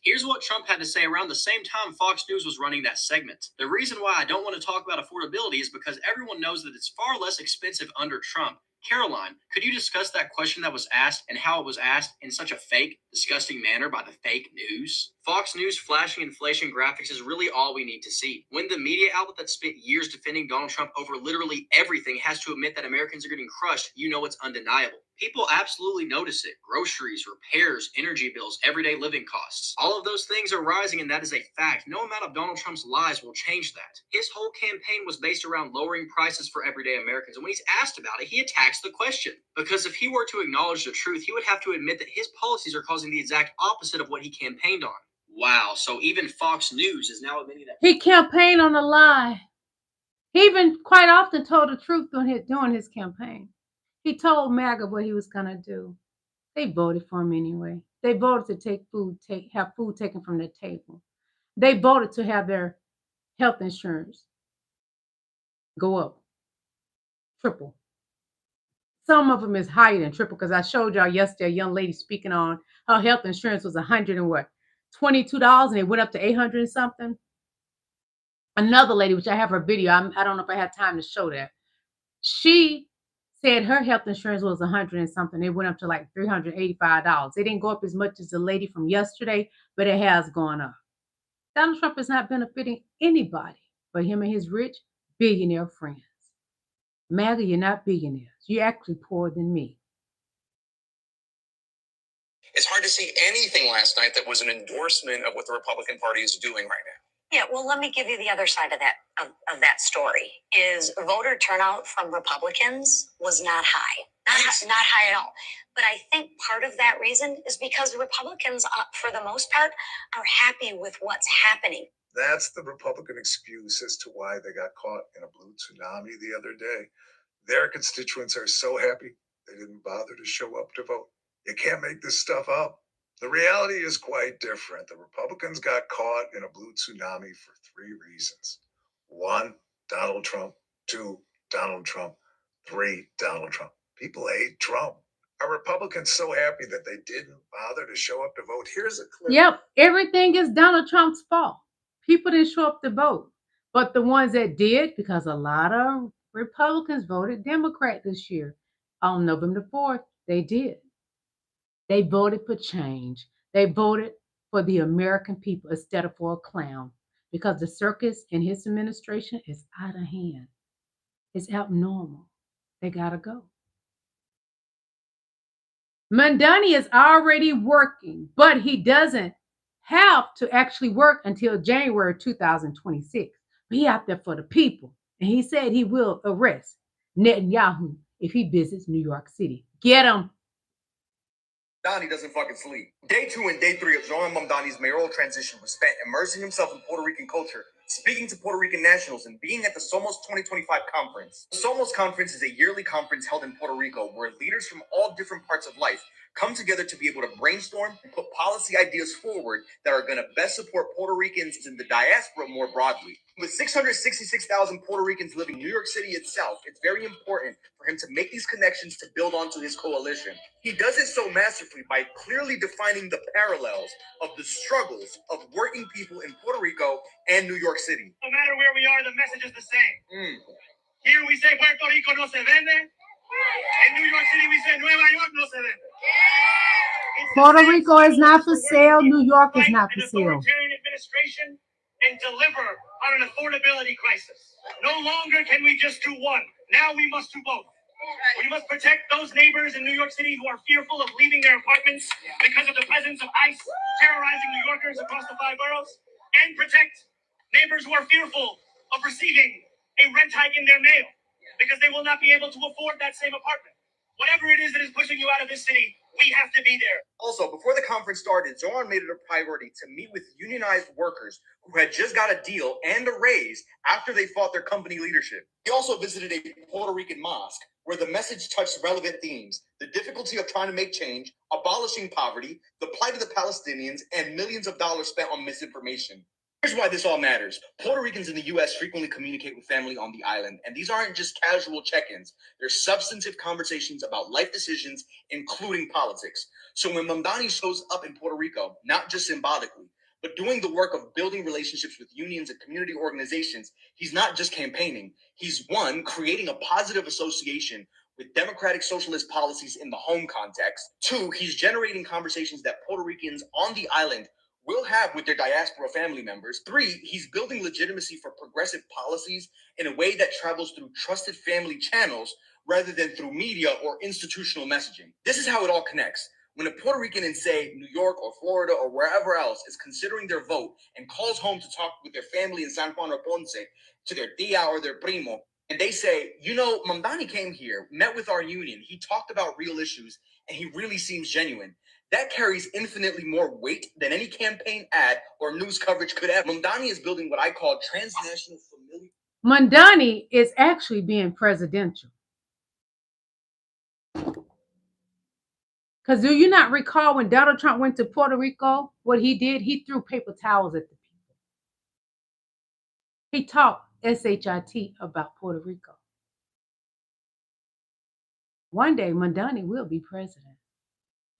Here's what Trump had to say around the same time Fox News was running that segment. The reason why I don't want to talk about affordability is because everyone knows that it's far less expensive under Trump. Caroline, could you discuss that question that was asked and how it was asked in such a fake, disgusting manner by the fake news? Fox News flashing inflation graphics is really all we need to see. When the media outlet that spent years defending Donald Trump over literally everything has to admit that Americans are getting crushed, you know it's undeniable. People absolutely notice it. Groceries, repairs, energy bills, everyday living costs. All of those things are rising, and that is a fact. No amount of Donald Trump's lies will change that. His whole campaign was based around lowering prices for everyday Americans, and when he's asked about it, he attacks the question. Because if he were to acknowledge the truth, he would have to admit that his policies are causing the exact opposite of what he campaigned on. Wow, so even Fox News is now admitting that he campaigned on a lie. He even quite often told the truth during his campaign. He told MAGA what he was going to do. They voted for him anyway. They voted to have food taken from their table. They voted to have their health insurance go up, triple. Some of them is higher than triple because I showed y'all yesterday a young lady speaking on her health insurance was $122 and it went up to $800 and something. Another lady, which I have her video, I don't know if I have time to show that. She said her health insurance was $100 and something. It went up to like $385. It didn't go up as much as the lady from yesterday, but it has gone up. Donald Trump is not benefiting anybody but him and his rich billionaire friends. MAGA, you're not billionaires. You're actually poorer than me. It's hard to see anything last night that was an endorsement of what the Republican Party is doing right now. Yeah, well, let me give you the other side of that story. Is voter turnout from Republicans was not high. Not high at all. But I think part of that reason is because Republicans, for the most part, are happy with what's happening. That's the Republican excuse as to why they got caught in a blue tsunami the other day. Their constituents are so happy they didn't bother to show up to vote. You can't make this stuff up. The reality is quite different. The Republicans got caught in a blue tsunami for 3 reasons. 1, Donald Trump. 2, Donald Trump. 3, Donald Trump. People hate Trump. Are Republicans so happy that they didn't bother to show up to vote? Here's a clip. Yep, everything is Donald Trump's fault. People didn't show up to vote. But the ones that did, because a lot of Republicans voted Democrat this year. On November 4th, they did. They voted for change. They voted for the American people instead of for a clown. Because the circus in his administration is out of hand. It's abnormal. They gotta go. Mandani is already working, but he doesn't have to actually work until January 2026. But he out there for the people. And he said he will arrest Netanyahu if he visits New York City. Get him. Mamdani doesn't fucking sleep. Day 2 and day 3 of Zoran Mamdani's mayoral transition was spent immersing himself in Puerto Rican culture, speaking to Puerto Rican nationals, and being at the Somos 2025 conference. The Somos conference is a yearly conference held in Puerto Rico where leaders from all different parts of life come together to be able to brainstorm and put policy ideas forward that are going to best support Puerto Ricans in the diaspora more broadly. With 666,000 Puerto Ricans living in New York City itself, it's very important for him to make these connections to build onto his coalition. He does it so masterfully by clearly defining the parallels of the struggles of working people in Puerto Rico and New York City. No matter where we are, the message is the same. Here we say Puerto Rico no se vende. In New York City we say Nueva York no se vende. Puerto Rico is not for sale. New York is not for sale. Authoritarian administration and deliver on an affordability crisis. No longer can we just do one. Now we must do both. We must protect those neighbors in New York City who are fearful of leaving their apartments because of the presence of ICE terrorizing New Yorkers across the 5 boroughs, and protect neighbors who are fearful of receiving a rent hike in their mail because they will not be able to afford that same apartment. Whatever it is that is pushing you out of this city, we have to be there. Also, before the conference started, Zoran made it a priority to meet with unionized workers who had just got a deal and a raise after they fought their company leadership. He also visited a Puerto Rican mosque where the message touched relevant themes: the difficulty of trying to make change, abolishing poverty, the plight of the Palestinians, and millions of dollars spent on misinformation. Here's why this all matters. Puerto Ricans in the U.S. frequently communicate with family on the island, and these aren't just casual check-ins. They're substantive conversations about life decisions, including politics. So when Mamdani shows up in Puerto Rico, not just symbolically, but doing the work of building relationships with unions and community organizations, he's not just campaigning. He's, one, creating a positive association with democratic socialist policies in the home context. Two, he's generating conversations that Puerto Ricans on the island will have with their diaspora family members. Three, he's building legitimacy for progressive policies in a way that travels through trusted family channels rather than through media or institutional messaging. This is how it all connects. When a Puerto Rican in, say, New York or Florida or wherever else is considering their vote and calls home to talk with their family in San Juan or Ponce, to their tia or their primo, and they say, you know, Mamdani came here, met with our union, he talked about real issues, and he really seems genuine. That carries infinitely more weight than any campaign ad or news coverage could have. Mamdani is building what I call transnational familiar. Mamdani is actually being presidential. Because do you not recall when Donald Trump went to Puerto Rico, what he did? He threw paper towels at the people. He talked SHIT about Puerto Rico. One day, Mamdani will be president.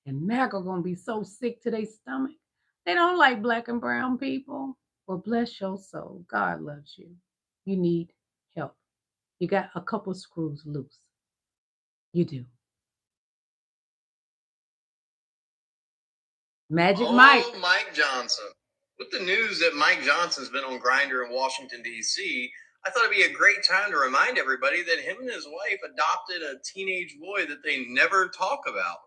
And MAGA are going to be so sick to their stomach. They don't like black and brown people. Well, bless your soul. God loves you. You need help. You got a couple screws loose. You do. Magic Mike. Mike Johnson. With the news that Mike Johnson's been on Grindr in Washington, D.C., I thought it'd be a great time to remind everybody that him and his wife adopted a teenage boy that they never talk about.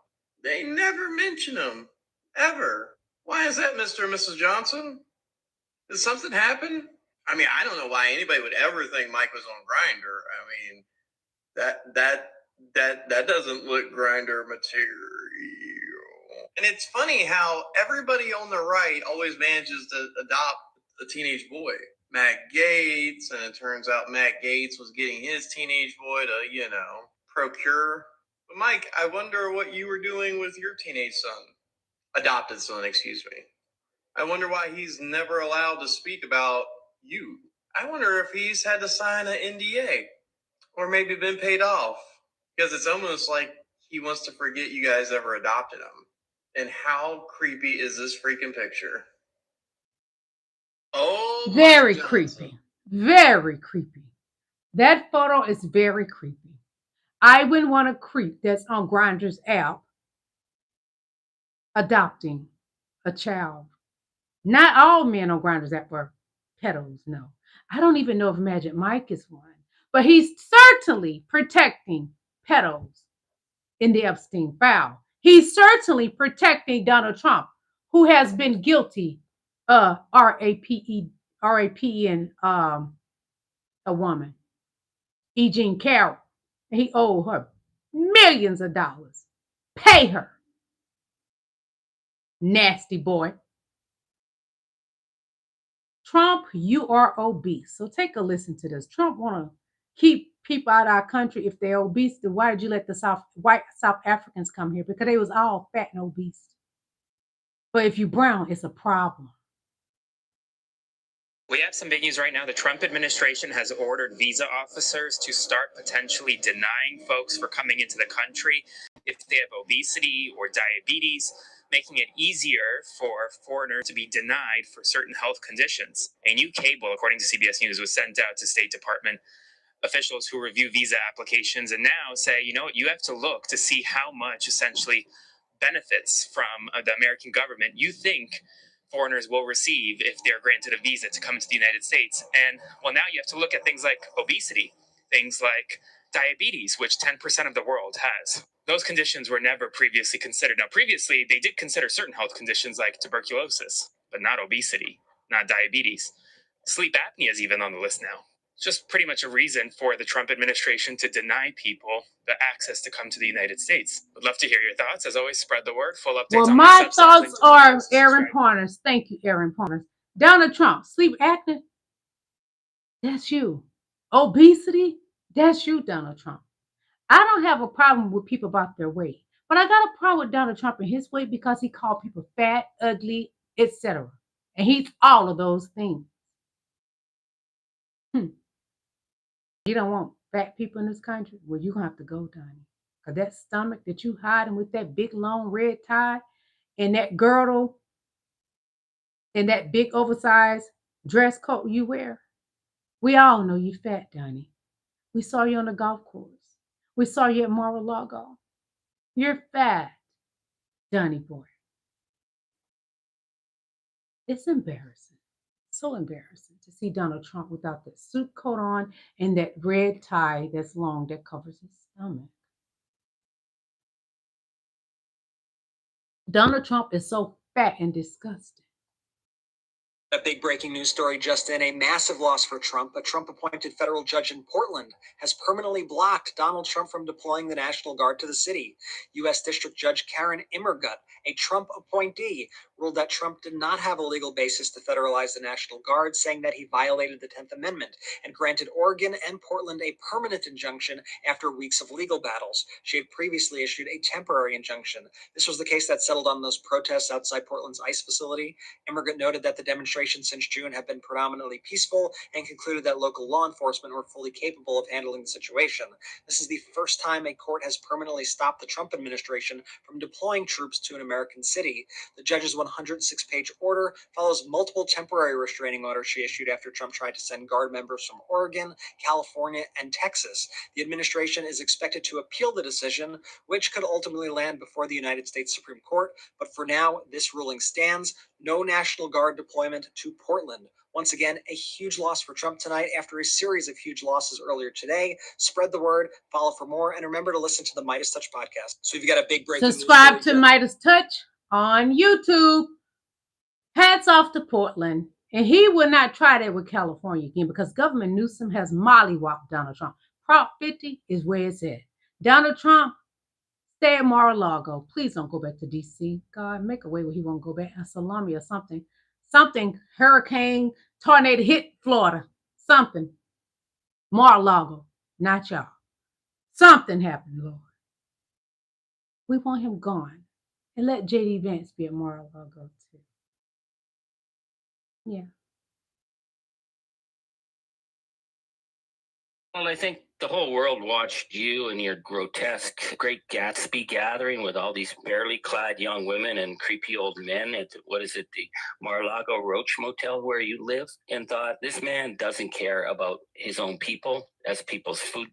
They never mention him. Ever. Why is that, Mr. and Mrs. Johnson? Did something happen? I mean, I don't know why anybody would ever think Mike was on Grindr. I mean, that doesn't look Grindr material. And it's funny how everybody on the right always manages to adopt a teenage boy. Matt Gaetz, and it turns out Matt Gaetz was getting his teenage boy to, procure. But Mike, I wonder what you were doing with your teenage son. Adopted son, excuse me. I wonder why he's never allowed to speak about you. I wonder if he's had to sign an NDA or maybe been paid off, because it's almost like he wants to forget you guys ever adopted him. And how creepy is this freaking picture? Oh, very creepy. Very creepy. That photo is very creepy. I wouldn't want a creep that's on Grindr's app adopting a child. Not all men on Grindr's app are pedos, no. I don't even know if Magic Mike is one, but he's certainly protecting pedos in the Epstein file. He's certainly protecting Donald Trump, who has been guilty of RAPE in a woman, E. Jean Carroll. He owed her millions of dollars. Pay her. Nasty boy. Trump, you are obese. So take a listen to this. Trump want to keep people out of our country if they're obese. Then why did you let the white South Africans come here? Because they was all fat and obese. But if you brown, it's a problem. We have some big news right now. The Trump administration has ordered visa officers to start potentially denying folks for coming into the country if they have obesity or diabetes, making it easier for foreigners to be denied for certain health conditions. A new cable, according to CBS News, was sent out to State Department officials who review visa applications and now say, you know what, you have to look to see how much essentially benefits from the American government you think foreigners will receive if they're granted a visa to come into the United States. And well, now you have to look at things like obesity, things like diabetes, which 10% of the world has. Those conditions were never previously considered. Now, previously, they did consider certain health conditions like tuberculosis, but not obesity, not diabetes. Sleep apnea is even on the list now. It's just pretty much a reason for the Trump administration to deny people the access to come to the United States. Would love to hear your thoughts. As always, spread the word. Full updates Well, on my Substack, thoughts link to my are post, Aaron subscribe. Partners. Thank you, Aaron Partners. Donald Trump, sleep apnea. That's you. Obesity. That's you, Donald Trump. I don't have a problem with people about their weight, but I got a problem with Donald Trump and his weight because he called people fat, ugly, etc. And he's all of those things. You don't want fat people in this country? Well, you're going to have to go, Donnie. Because that stomach that you hiding with that big, long red tie and that girdle and that big, oversized dress coat you wear, we all know you fat, Donnie. We saw you on the golf course. We saw you at Mar-a-Lago. You're fat, Donnie boy. It's embarrassing. So embarrassing to see Donald Trump without that suit coat on and that red tie that's long that covers his stomach. Donald Trump is so fat and disgusting. A big breaking news story just in, a massive loss for Trump. A Trump-appointed federal judge in Portland has permanently blocked Donald Trump from deploying the National Guard to the city. U.S. District Judge Karen Immergut, a Trump appointee, ruled that Trump did not have a legal basis to federalize the National Guard, saying that he violated the 10th Amendment, and granted Oregon and Portland a permanent injunction after weeks of legal battles. She had previously issued a temporary injunction. This was the case that settled on those protests outside Portland's ICE facility. Immergut noted that the demonstrations since June have been predominantly peaceful and concluded that local law enforcement were fully capable of handling the situation. This is the first time a court has permanently stopped the Trump administration from deploying troops to an American city. The judge's 106-page order follows multiple temporary restraining orders she issued after Trump tried to send Guard members from Oregon, California, and Texas. The administration is expected to appeal the decision, which could ultimately land before the United States Supreme Court. But for now, this ruling stands. No National Guard deployment to Portland. Once again, a huge loss for Trump tonight after a series of huge losses earlier today. Spread the word, follow for more, and remember to listen to the Midas Touch podcast. So we've got a big breaking news. Subscribe to Midas Touch on YouTube. Hats off to Portland. And he will not try that with California again because Governor Newsom has mollywopped Donald Trump. Prop 50 is where it's at. Donald Trump, stay at Mar-a-Lago. Please don't go back to D.C. God, make a way where he won't go back. A tsunami or something. Something. Hurricane, tornado hit Florida. Something. Mar-a-Lago. Not y'all. Something happened, Lord. We want him gone. And let jdvance be at Mar-a-Lago too. Yeah. Well, I think the whole world watched you and your grotesque Great Gatsby gathering with all these barely clad young women and creepy old men at, what is it, the Mar-a-Lago Roach Motel where you live, and thought, this man doesn't care about his own people as people's food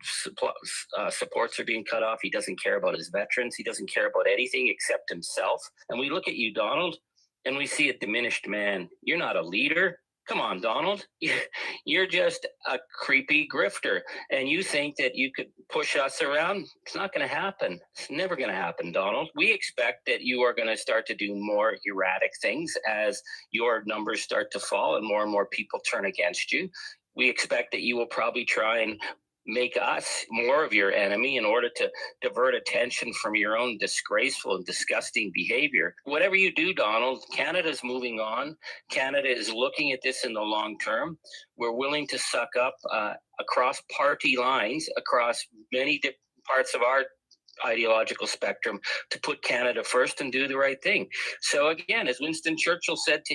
supports are being cut off. He doesn't care about his veterans. He doesn't care about anything except himself. And we look at you, Donald, and we see a diminished man. You're not a leader. Come on, Donald. You're just a creepy grifter. And you think that you could push us around? It's not going to happen. It's never going to happen, Donald. We expect that you are going to start to do more erratic things as your numbers start to fall and more people turn against you. We expect that you will probably try and make us more of your enemy in order to divert attention from your own disgraceful and disgusting behavior. Whatever you do, Donald, Canada's moving on. Canada is looking at this in the long term. We're willing to suck up across party lines, across many different parts of our ideological spectrum, to put Canada first and do the right thing. So again, as Winston Churchill said to him,